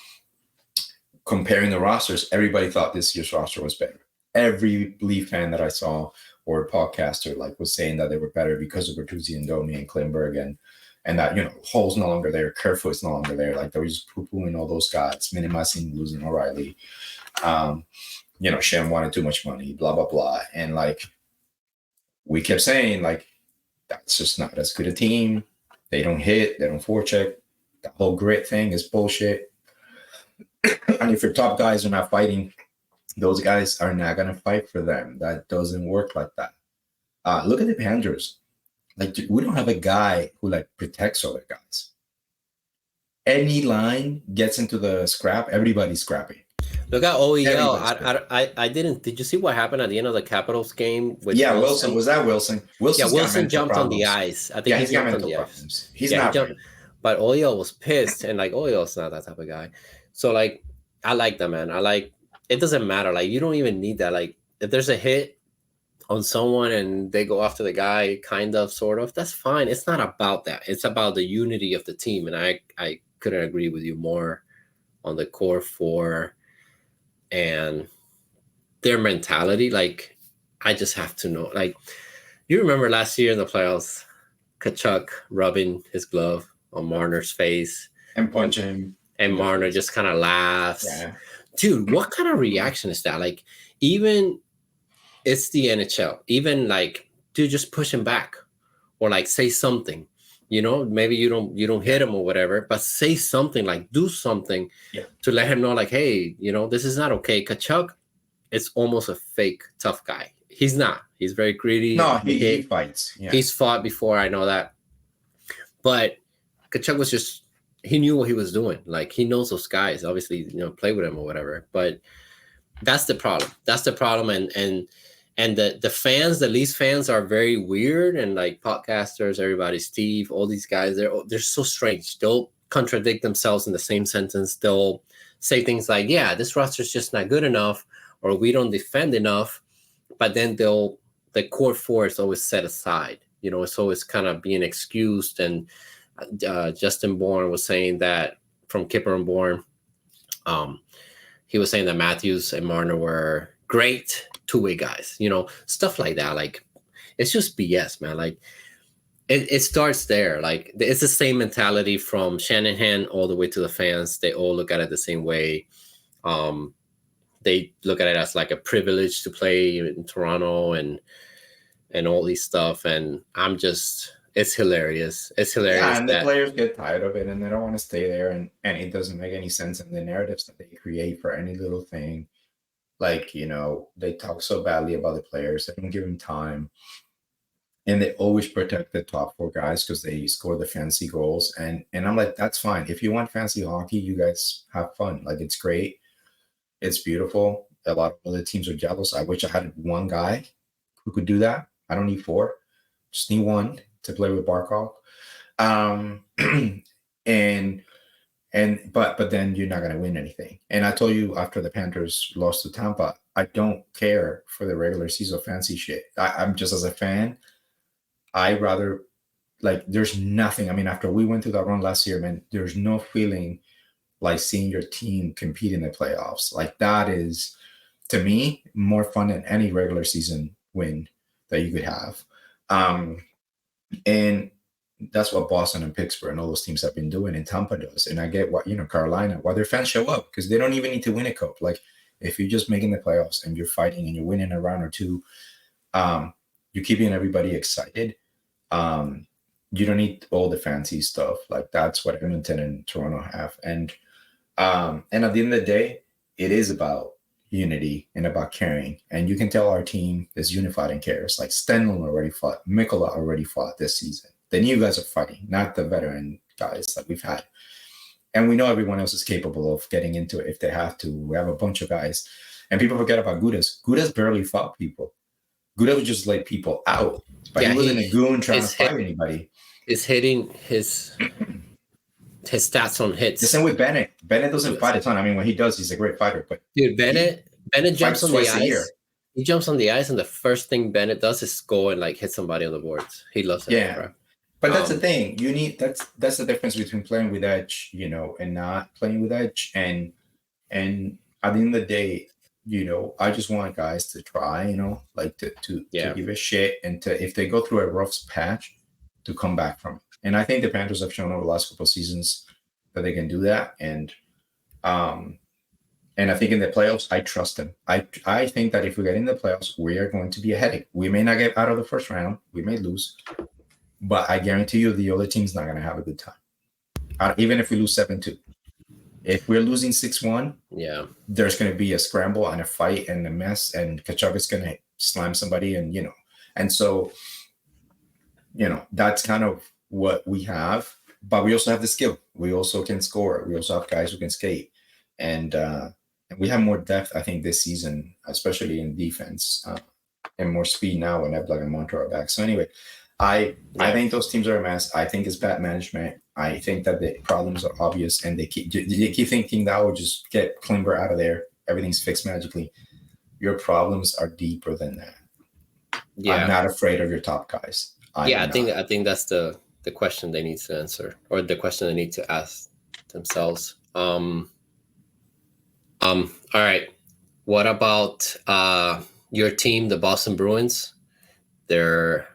comparing the rosters, everybody thought this year's roster was better. Every Leaf fan that I saw or podcaster like was saying that they were better because of Bertuzzi and Domi and Klingberg and that, you know, Hull's no longer there, Kerfoot's no longer there. Like they were just poo-pooing all those guys, minimizing losing O'Reilly. You know, Shem wanted too much money, blah, blah, blah. And like we kept saying, like, that's just not as good a team. They don't hit, they don't forecheck. The whole grit thing is bullshit. And if your top guys are not fighting, those guys are not going to fight for them. That doesn't work like that. Look at the Panthers. Like, we don't have a guy who like protects other guys. Any line gets into the scrap, everybody's scrapping. Look at OEL. I didn't. Did you see what happened at the end of the Capitals game? With Wilson. Was that Wilson? Wilson jumped on the ice. I think he jumped on the ice. He's not. But OEL was pissed, and like OEL's not that type of guy. So like, I like that, man. I like. It doesn't matter. Like, you don't even need that. Like, if there's a hit on someone and they go after the guy, kind of, sort of, that's fine. It's not about that. It's about the unity of the team, and I couldn't agree with you more on the core four and their mentality. Like, I just have to know. Like, you remember last year in the playoffs, Kachuk rubbing his glove on Marner's face and punching him, and Marner just kind of laughs. Yeah. Dude, what kind of reaction is that? Like, even it's the NHL. Even like, dude, just push him back or like say something. You know, maybe you don't hit him or whatever, but say something, like do something to let him know, like, hey, you know, this is not okay. Kachuk is almost a fake tough guy. He's not. He's very greedy. No, he fights. Yeah. He's fought before. I know that. But Kachuk was just, he knew what he was doing. Like, he knows those guys, obviously, you know, play with him or whatever. But that's the problem. That's the problem. And the fans, the Leafs fans are very weird, and like podcasters, everybody, Steve, all these guys, they're so strange. They'll contradict themselves in the same sentence. They'll say things like, yeah, this roster's just not good enough, or we don't defend enough. But then the core four is always set aside. You know, it's always kind of being excused. And Justin Bourne was saying that, from Kipper and Bourne, he was saying that Matthews and Marner were great two-way guys, you know, stuff like that. Like, it's just BS, man. Like, it starts there. Like, it's the same mentality from Shanahan all the way to the fans. They all look at it the same way. They look at it as like a privilege to play in Toronto and all these stuff. And I'm just, it's hilarious. It's hilarious. Yeah, and the players get tired of it and they don't want to stay there. And it doesn't make any sense in the narratives that they create for any little thing. Like, you know, they talk so badly about the players. They don't give them time. And they always protect the top four guys because they score the fancy goals. And I'm like, that's fine. If you want fancy hockey, you guys have fun. Like, it's great. It's beautiful. A lot of other teams are jealous. I wish I had one guy who could do that. I don't need four. Just need one to play with Barkov. But then you're not going to win anything. And I told you after the Panthers lost to Tampa, I don't care for the regular season fancy shit. I'm just, as a fan, I rather, like, there's nothing. I mean, after we went through that run last year, man, there's no feeling like seeing your team compete in the playoffs. Like, that is, to me, more fun than any regular season win that you could have. And that's what Boston and Pittsburgh and all those teams have been doing, and Tampa does. And I get what, you know, Carolina, why their fans show up, because they don't even need to win a cup. Like, if you're just making the playoffs and you're fighting and you're winning a round or two, you're keeping everybody excited. You don't need all the fancy stuff. Like, that's what Edmonton and Toronto have. And at the end of the day, it is about unity and about caring. And you can tell our team is unified and cares. Like, Stenlund already fought. Mikkola already fought this season. The new guys are fighting, not the veteran guys that we've had. And we know everyone else is capable of getting into it if they have to. We have a bunch of guys. And people forget about Gudas. Gudas barely fought people. Gudas would just let people out. But he wasn't a goon trying to fight anybody. Is hitting his stats on hits. The same with Bennett. Bennett doesn't fight a ton. I mean, when he does, he's a great fighter. But dude, Bennett jumps on the ice. He jumps on the ice, and the first thing Bennett does is go and like hit somebody on the boards. He loves it. Yeah, bro. But that's the thing. You need that's the difference between playing with edge, you know, and not playing with edge. And at the end of the day, you know, I just want guys to try, you know, like to give a shit, and to, if they go through a rough patch, to come back from it. And I think the Panthers have shown over the last couple of seasons that they can do that. And I think in the playoffs, I trust them. I think that if we get in the playoffs, we are going to be a headache. We may not get out of the first round. We may lose. But I guarantee you the other team's not going to have a good time. Even if we lose 7-2. If we're losing 6-1, there's going to be a scramble and a fight and a mess, and Kachuk is going to slam somebody, and, you know. And so, you know, that's kind of what we have. But we also have the skill. We also can score. We also have guys who can skate. And we have more depth, I think, this season, especially in defense, and more speed now when Eblag and Montour are back. So anyway, I think those teams are a mess. I think it's bad management. I think that the problems are obvious, and they keep thinking that will just get Klimber out of there, everything's fixed magically. Your problems are deeper than that. Yeah. I'm not afraid of your top guys. I think that's the question they need to answer, or the question they need to ask themselves. All right. What about your team, the Boston Bruins? They're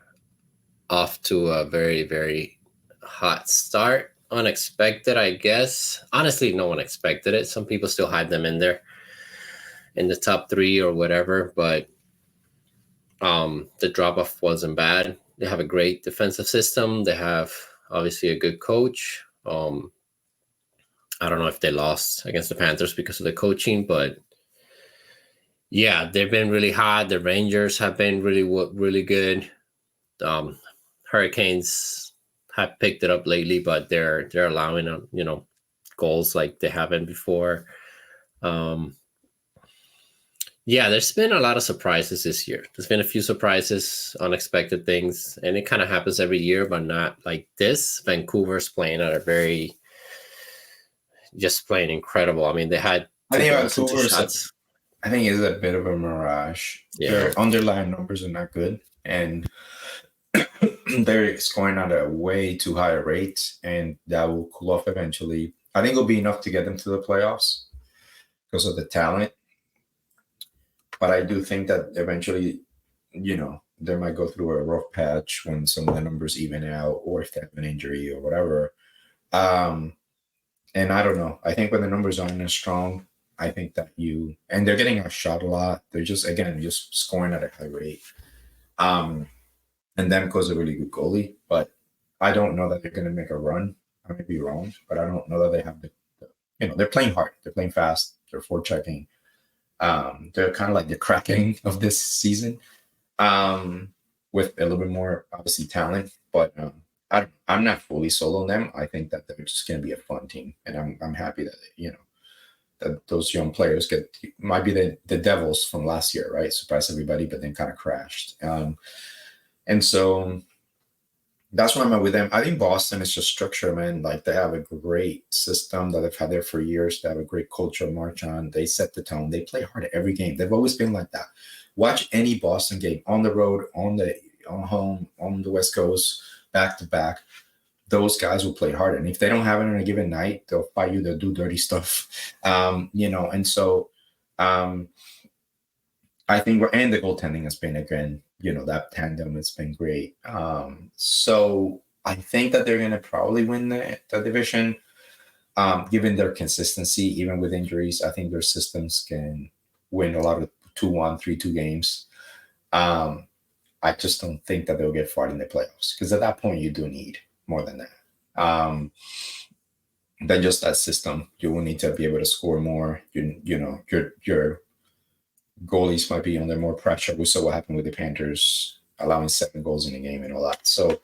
off to a very, very hot start. Unexpected, I guess. Honestly, no one expected it. Some people still had them in there in the top 3 or whatever, but the drop-off wasn't bad. They have a great defensive system. They have obviously a good coach. I don't know if they lost against the Panthers because of the coaching, but yeah, they've been really hot. The Rangers have been really good. Hurricanes have picked it up lately, but they're allowing goals like they haven't before. Yeah, there's been a lot of surprises this year. There's been a few surprises, unexpected things, and it kind of happens every year, but not like this. Vancouver's playing at just playing incredible. I mean, they had I two think goals and two Vancouver's shots. I think it's a bit of a mirage. Yeah. Their underlying numbers are not good, and they're scoring at a way too high a rate, and that will cool off eventually. I think it'll be enough to get them to the playoffs because of the talent. But I do think that eventually, they might go through a rough patch when some of the numbers even out, or if they have an injury or whatever. And I don't know. I think when the numbers aren't as strong, I think that and they're getting outshot a lot. They're just scoring at a high rate. And Demko's a really good goalie, but I don't know that they're going to make a run. I may be wrong, but I don't know that they have they're playing hard. They're playing fast. They're forechecking. They're kind of like the Kraken of this season, with a little bit more obviously talent. But I'm not fully sold on them. I think that they're just going to be a fun team, and I'm happy that that those young players might be the Devils from last year, right? Surprised everybody, but then kind of crashed. And so that's where I'm at with them. I think Boston is just structure, man. Like, they have a great system that they've had there for years. They have a great culture to march on. They set the tone. They play hard at every game. They've always been like that. Watch any Boston game on the road, on home, on the West Coast, back to back. Those guys will play hard. And if they don't have it on a given night, they'll fight you. They'll do dirty stuff. And so I think and the goaltending has been, again, that tandem has been great. So I think that they're going to probably win the division, given their consistency, even with injuries. I think their systems can win a lot of 2-1, 3-2 games. I just don't think that they'll get far in the playoffs, because at that point you do need more than that. Than just that system. You will need to be able to score more. Your goalies might be under more pressure. We saw what happened with the Panthers, allowing 7 goals in a game and all that. So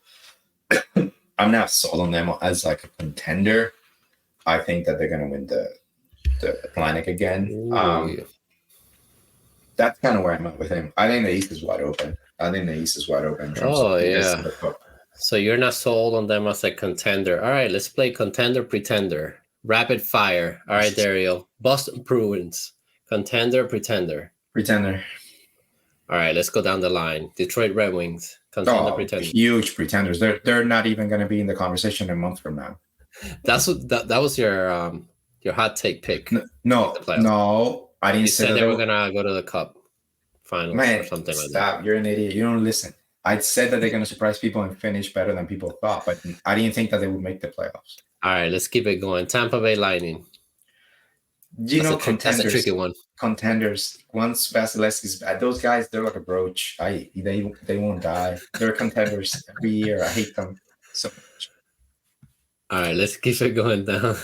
I'm not sold on them as like a contender. I think that they're going to win the Atlantic again. That's kind of where I'm at with him. I think the East is wide open. In terms of yeah. So you're not sold on them as a contender. All right, let's play contender, pretender. Rapid fire. All right, Dario. Boston Bruins. Contender, pretender. Pretender. All right, let's go down the line. Detroit Red Wings. Contender, pretender. Huge pretenders. They're not even going to be in the conversation a month from now. That was your hot take pick. No, I didn't say that they were gonna go to the Cup finals or something like that. Stop! You're an idiot. You don't listen. I said that they're going to surprise people and finish better than people thought, but I didn't think that they would make the playoffs. All right, let's keep it going. Tampa Bay Lightning. Contenders. That's a tricky one. Contenders. Once Vasilevsky's bad, those guys, they're like a brooch. They won't die. They're contenders every year. I hate them so much. All right, let's keep it going down.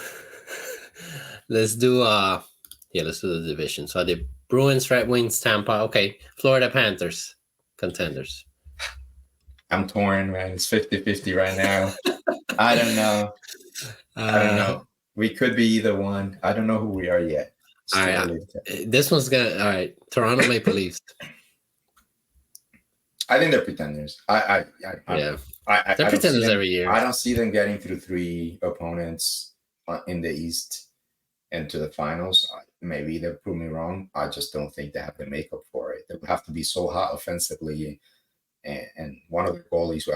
Let's do the division. So the Bruins, Red Wings, Tampa. Okay, Florida Panthers, contenders. I'm torn, man. It's 50-50 right now. I don't know. We could be either one. I don't know who we are yet. All right, this one's gonna. All right, Toronto Maple Leafs. I think they're pretenders. They're pretenders every year. I don't see them getting through 3 opponents in the East and to the finals. Maybe they'll prove me wrong. I just don't think they have the makeup for it. They would have to be so hot offensively, and one of the goalies.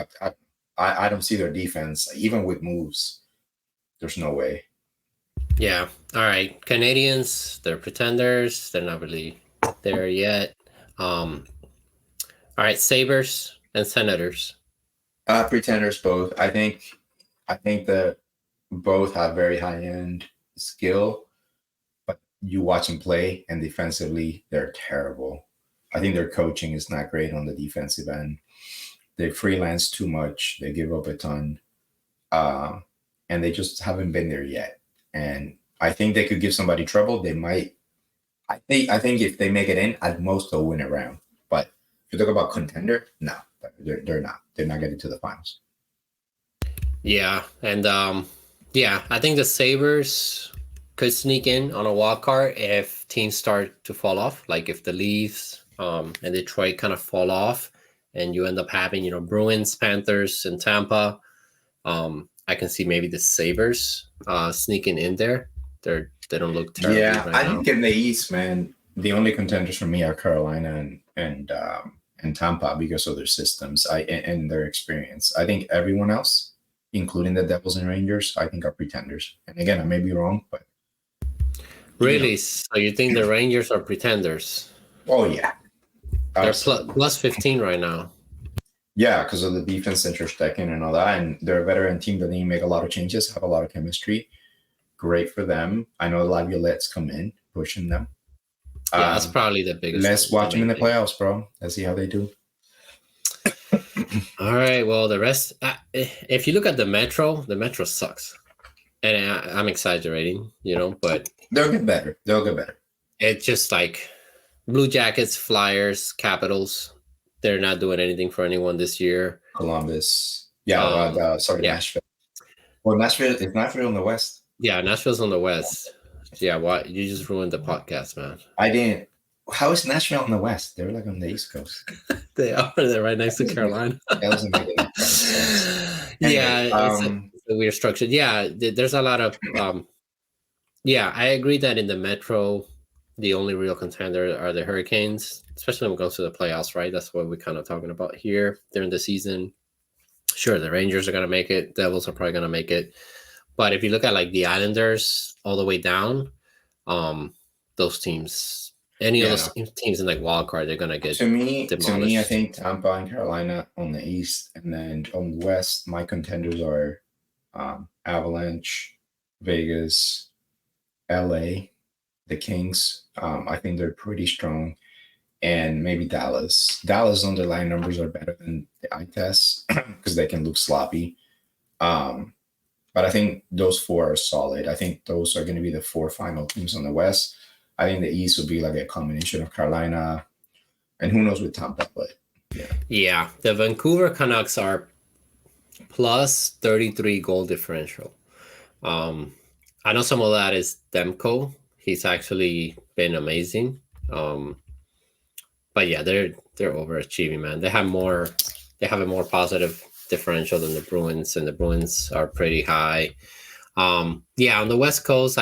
I don't see their defense, even with moves. There's no way. Yeah. All right. Canadians, they're pretenders. They're not really there yet. All right. Sabres and Senators. Pretenders both. I think that both have very high-end skill, but you watch them play, and defensively, they're terrible. I think their coaching is not great on the defensive end. They freelance too much. They give up a ton. and they just haven't been there yet. And I think they could give somebody trouble. They might. I think if they make it in, at most they'll win a round. But if you talk about contender, no, they're not. They're not getting to the finals. Yeah, and yeah, I think the Sabres could sneak in on a wild card if teams start to fall off, like if the Leafs and Detroit kind of fall off, and you end up having Bruins, Panthers, and Tampa. I can see maybe the Sabres sneaking in there. They don't look terribly right I now. think in the East, man, the only contenders for me are Carolina and Tampa because of their systems and their experience. I think everyone else, including the Devils and Rangers, I think are pretenders. And again, I may be wrong, but really, so you think the Rangers are pretenders? Oh yeah, they're plus 15 right now. Yeah, because of the defense that you're stacking and all that, and they're a veteran team that didn't make a lot of changes, have a lot of chemistry. Great for them. I know Laviolette's come in, pushing them. Yeah, that's probably the biggest. Let's watch them in the playoffs, bro. Let's see how they do. All right. Well, the rest. If you look at the Metro sucks, and I'm exaggerating, but they'll get better. It's just like Blue Jackets, Flyers, Capitals. They're not doing anything for anyone this year. Columbus. Nashville. Well, Nashville in the West. Yeah, Nashville's on the West. Yeah, what? You just ruined the podcast, man. I didn't. How is Nashville on the West? They're like on the East Coast. They are. They're right next to Carolina. That doesn't make any sense. Anyway, it's a weird structure. Yeah, there's a lot of. Yeah, I agree that in the Metro, the only real contender are the Hurricanes, especially when it goes to the playoffs, right? That's what we're kind of talking about here during the season. Sure, the Rangers are going to make it. Devils are probably going to make it. But if you look at like the Islanders all the way down, those teams, any of those teams in like wild card, they're going to get demolished. To me, I think Tampa and Carolina on the East, and then on the West, my contenders are Avalanche, Vegas, LA, the Kings. I think they're pretty strong. And maybe Dallas. Dallas underlying numbers are better than the eye test because they can look sloppy. But I think those four are solid. I think those are going to be the four final teams on the West. I think the East will be like a combination of Carolina and who knows with Tampa. But yeah, the Vancouver Canucks are plus 33 goal differential. I know some of that is Demko. He's actually been amazing. But yeah, they're overachieving, man. They have a more positive differential than the Bruins, and the Bruins are pretty high. Yeah, on the West Coast,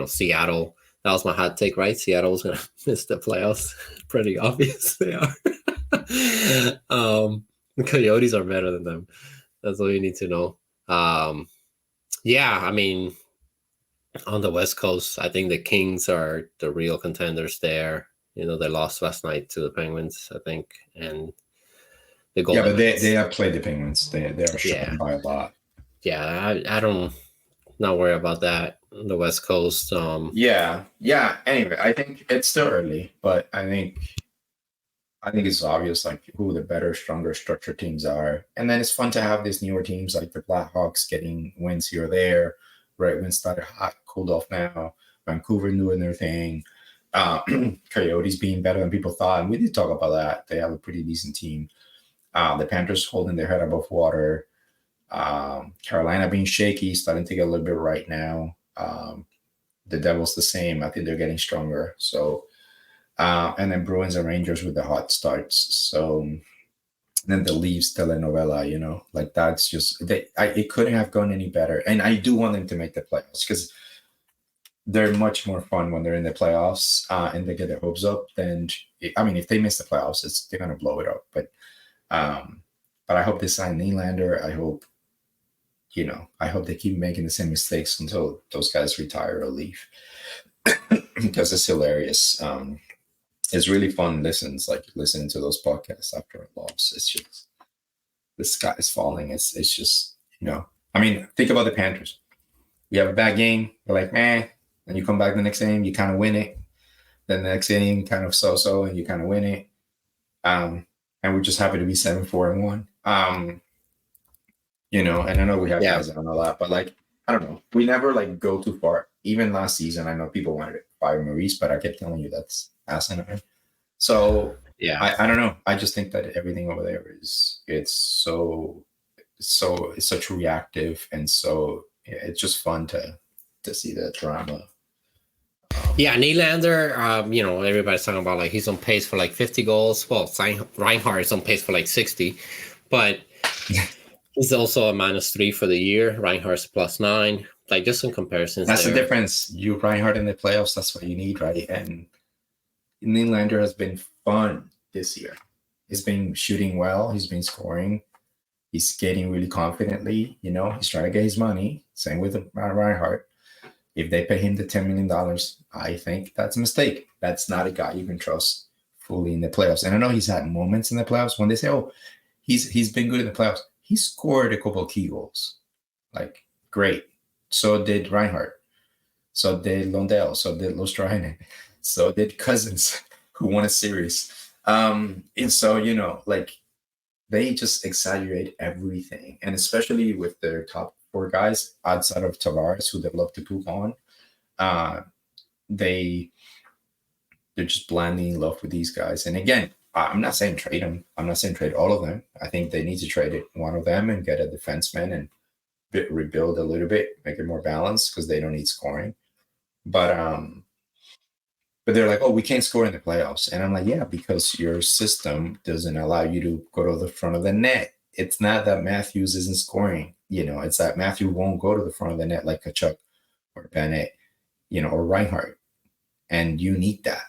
Seattle. That was my hot take, right? Seattle was gonna miss the playoffs. Pretty obvious they are. The Coyotes are better than them. That's all you need to know. Yeah, I mean, on the West Coast, I think the Kings are the real contenders there. They lost last night to the Penguins, I think, and the Golden but they have played the Penguins. They are short by a lot. Yeah, I don't not worry about that. The West Coast. Yeah. Anyway, I think it's still early, but I think it's obvious like who the better, stronger, structured teams are, and then it's fun to have these newer teams like the Blackhawks getting wins here or there. Red Wings started hot, cooled off now. Vancouver doing their thing. Coyotes being better than people thought, and we did talk about that. They have a pretty decent team. The Panthers holding their head above water. Carolina being shaky, starting to get a little bit right now. The Devils the same. I think they're getting stronger. So, and then Bruins and Rangers with the hot starts. So then the Leafs telenovela, like that's just it couldn't have gone any better. And I do want them to make the playoffs because they're much more fun when they're in the playoffs and they get their hopes up. Then, if they miss the playoffs, they're gonna blow it up. But I hope they sign Nylander. I hope they keep making the same mistakes until those guys retire or leave because it's hilarious. It's really fun listening to those podcasts after a loss. It's just the sky is falling. It's just think about the Panthers. You have a bad game, you're like, man. Then you come back the next game, you kind of win it. Then the next game, kind of so-so, and you kind of win it. And we're just happy to be 7-4-1. And I know we have Yeah. guys on a lot, but like, I don't know. We never like go too far. Even last season, I know people wanted to fire Maurice, but I kept telling you that's asinine. So Yeah. I don't know. I just think that everything over there it's such reactive, and so it's just fun to see the drama. Yeah, Nylander, everybody's talking about like he's on pace for like 50 goals. Well, Reinhardt is on pace for like 60, but he's also a -3 for the year. Reinhardt's +9. Like just some comparisons That's there. the difference. You Reinhardt in the playoffs, that's what you need, right? And Nylander has been fun this year. He's been shooting well. He's been scoring. He's skating really confidently. He's trying to get his money. Same with Reinhardt. If they pay him the $10 million, I think that's a mistake. That's not a guy you can trust fully in the playoffs. And I know he's had moments in the playoffs when they say, "Oh, he's been good in the playoffs." He scored a couple of key goals, like great. So did Reinhardt. So did Lundell. So did Lustrainen. So did Cousins, who won a series. And so like they just exaggerate everything, and especially with their top 4 guys outside of Tavares, who they love to poop on. They're just blindly in love with these guys. And again, I'm not saying trade them. I'm not saying trade all of them. I think they need to trade one of them and get a defenseman and rebuild a little bit, make it more balanced because they don't need scoring. But they're like, "Oh, we can't score in the playoffs," and I'm like, "Yeah, because your system doesn't allow you to go to the front of the net. It's not that Matthews isn't scoring, it's that Matthew won't go to the front of the net like Kachuk or Bennett, or Reinhardt, and you need that.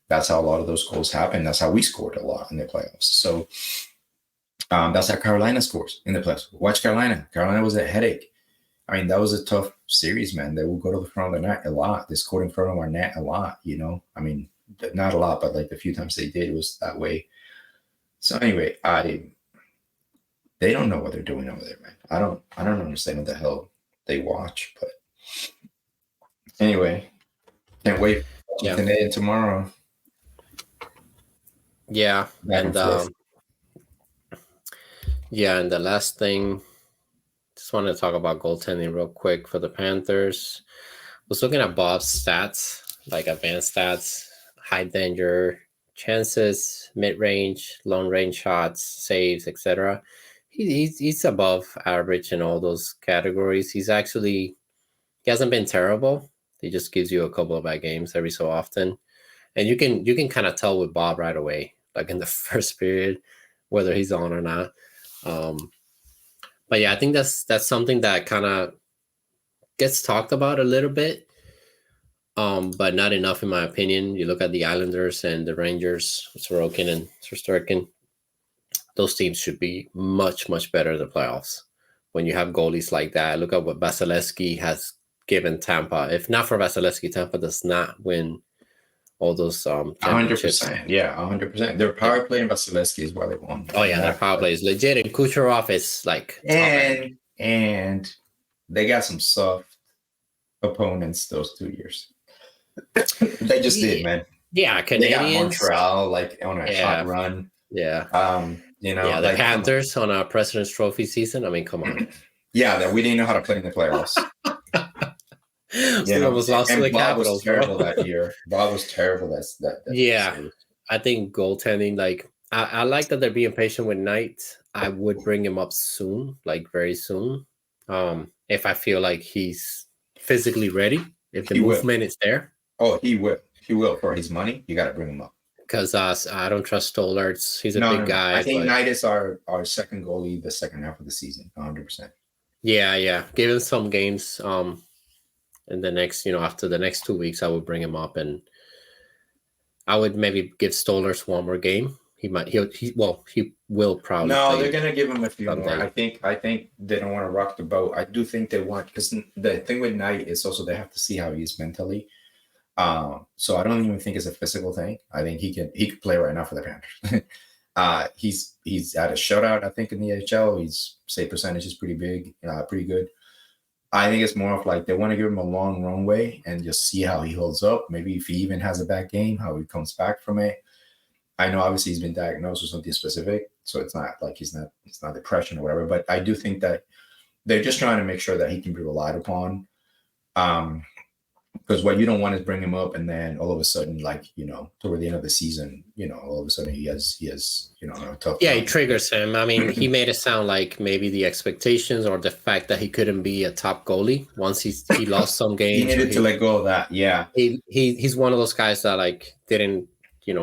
That's how a lot of those goals happen. That's how we scored a lot in the playoffs. So that's how Carolina scores in the playoffs. Watch Carolina. Carolina was a headache. I mean, that was a tough series, man. They will go to the front of the net a lot. They scored in front of our net a lot, I mean, not a lot, but like the few times they did, it was that way. So anyway, they don't know what they're doing over there, man. I don't understand what the hell they watch, but anyway, can't wait for today and tomorrow. Yeah. And the last thing, just wanted to talk about goaltending real quick for the Panthers. I was looking at Bob's stats, like advanced stats, high danger chances, mid-range, long-range shots, saves, etc. He's above average in all those categories. He hasn't been terrible. He just gives you a couple of bad games every so often. And you can kind of tell with Bob right away, like in the first period, whether he's on or not. But yeah, I think that's something that kind of gets talked about a little bit, but not enough in my opinion. You look at the Islanders and the Rangers, Sorokin and Shesterkin. Those teams should be much, much better in the playoffs. When you have goalies like that, look at what Vasilevsky has given Tampa. If not for Vasilevsky, Tampa does not win all those championships. 100%. Yeah, 100%. Their power play in Vasilevsky is why they won. Oh yeah, their power play is legit, and Kucherov is like and they got some soft opponents those 2 years. They just did, man. Yeah, Canadians. They got Montreal like on a hot run. Yeah. The like, Panthers on a President's Trophy season. I mean, come on. Yeah, that we didn't know how to play in the playoffs. We almost lost to the Capitals. Was terrible that year. Bob was terrible. That yeah, series. I think goaltending. Like, I like that they're being patient with Knight. I would bring him up soon, like very soon. If I feel like he's physically ready, if the movement is there. Oh, he will. He will for his money. You got to bring him up. Because I don't trust Stollerts. He's a big guy. I think Knight is our second goalie the second half of the season, 100%. Yeah. Give him some games. In the next, after the next 2 weeks, I would bring him up, and I would maybe give Stollerts one more game. He will probably. No, they're gonna give him a few more. I think they don't want to rock the boat. I do think they want, because the thing with Knight is also they have to see how he is mentally. So I don't even think it's a physical thing. I think he could play right now for the Panthers. He's had a shutout, I think, in the AHL. His save percentage is pretty big, pretty good. I think it's more of like they want to give him a long runway and just see how he holds up. Maybe if he even has a bad game, how he comes back from it. I know obviously he's been diagnosed with something specific, so it's not like it's not depression or whatever. But I do think that they're just trying to make sure that he can be relied upon. Because what you don't want is bring him up and then all of a sudden, like, toward the end of the season, all of a sudden he has a tough Yeah, time. it triggers him. I mean, he made it sound like maybe the expectations or the fact that he couldn't be a top goalie once he lost some games. He needed to let go of that. Yeah. He's one of those guys that like didn't, he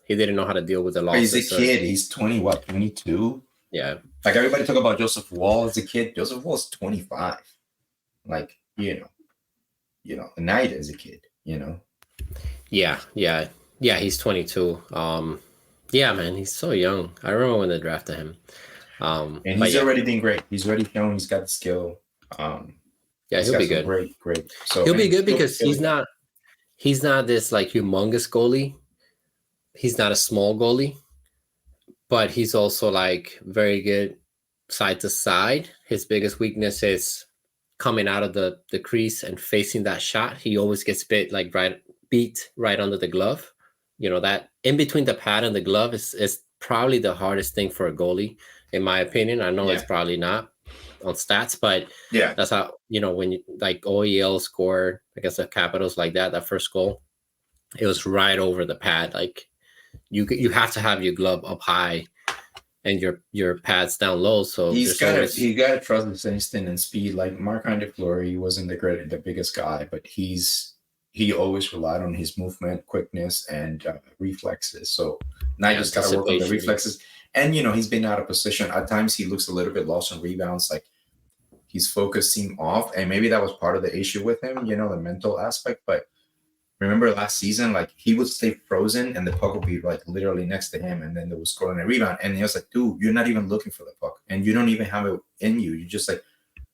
didn't know how to deal with the losses. He's a kid. He's 22? Yeah. Like everybody talk about Joseph Wall as a kid. Joseph Wall's 25. Like, the night as a kid, Yeah. He's 22. Yeah, man, he's so young. I remember when they drafted him. And he's already been great. He's already shown he's got the skill. Yeah, he'll be good. Great. So he'll be good because he's not this like humongous goalie. He's not a small goalie, but he's also like very good side to side. His biggest weakness is coming out of the crease and facing that shot. He always gets beat right under the glove. That in between the pad and the glove is probably the hardest thing for a goalie, in my opinion. I know it's probably not on stats, but yeah, that's how, when you like OEL scored against the Capitals like that first goal, it was right over the pad. Like you have to have your glove up high and your pads down low. So you got to trust his instinct and speed. Like Marc-Andre Fleury wasn't the biggest guy, but he always relied on his movement, quickness, and reflexes. So now you just got to work on the reflexes. And, he's been out of position. At times he looks a little bit lost on rebounds. Like his focus seemed off. And maybe that was part of the issue with him, the mental aspect. But remember last season, like he would stay frozen and the puck would be like literally next to him. And then there was scoring a rebound. And he was like, dude, you're not even looking for the puck. And you don't even have it in you. You just like,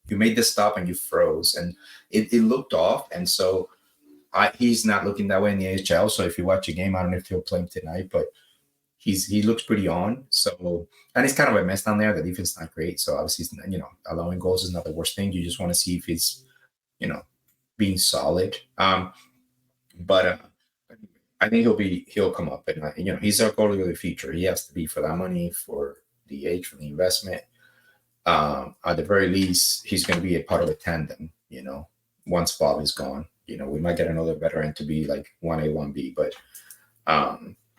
you made this stop and you froze. And it looked off. And so he's not looking that way in the AHL. So if you watch a game, I don't know if he'll play him tonight, but he looks pretty on. So, and he's kind of a mess down there. The defense is not great. So obviously, allowing goals is not the worst thing. You just want to see if he's, being solid. But I think he'll come up and, he's our goalie of the future. He has to be for that money, for the age, for the investment. At the very least, he's going to be a part of a tandem, once Bob is gone. We might get another veteran to be like 1A, 1B, but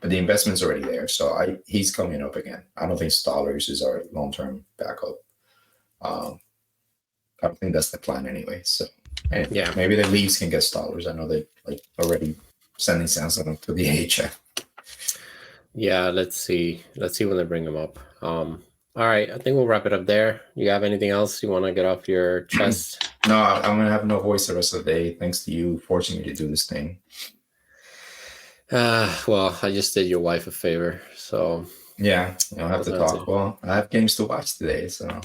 the investment's already there. So he's coming up again. I don't think Stollers is our long-term backup. I don't think that's the plan anyway. So maybe the Leafs can get Stollers. I know they like already sending Samson to the AHL. Yeah, let's see when they bring him up. All right, I think we'll wrap it up there. You have anything else you want to get off your chest? No, I'm going to have no voice the rest of the day. Thanks to you forcing me to do this thing. Well, I just did your wife a favor, so. Yeah, I'll have to talk. Well, I have games to watch today, so.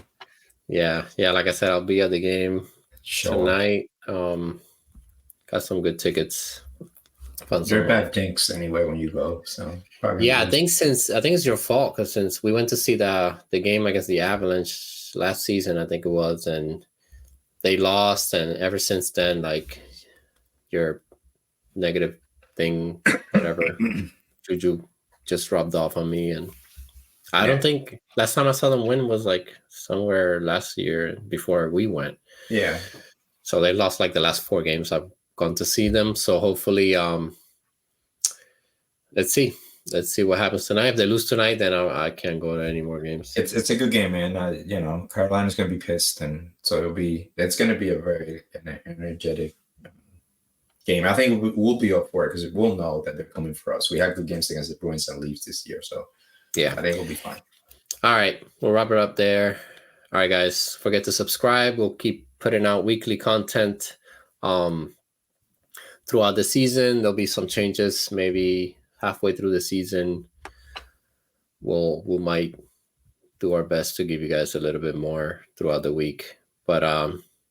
Yeah, like I said, I'll be at the game tonight. Got some good tickets. You're a bad jinx anyway when you go, so. Yeah, I think it's your fault because since we went to see the game against the Avalanche last season, I think it was, and they lost, and ever since then, like your negative thing, whatever, juju just rubbed off on me, and I don't think last time I saw them win was like somewhere last year before we went. Yeah. So they lost like the last 4 games I've gone to see them. So hopefully, let's see what happens tonight. If they lose tonight, then I can't go to any more games. It's a good game, man. Carolina's going to be pissed, and so it's going to be a very energetic game. I think we'll be up for it because we'll know that they're coming for us. We have good games against the Bruins and Leafs this year, so yeah, I think we'll be fine. All right, we'll wrap it up there. All right, guys, forget to subscribe. We'll keep putting out weekly content throughout the season. There'll be some changes, maybe halfway through the season. We might do our best to give you guys a little bit more throughout the week. But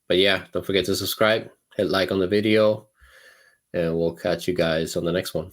yeah, don't forget to subscribe, hit like on the video, and we'll catch you guys on the next one.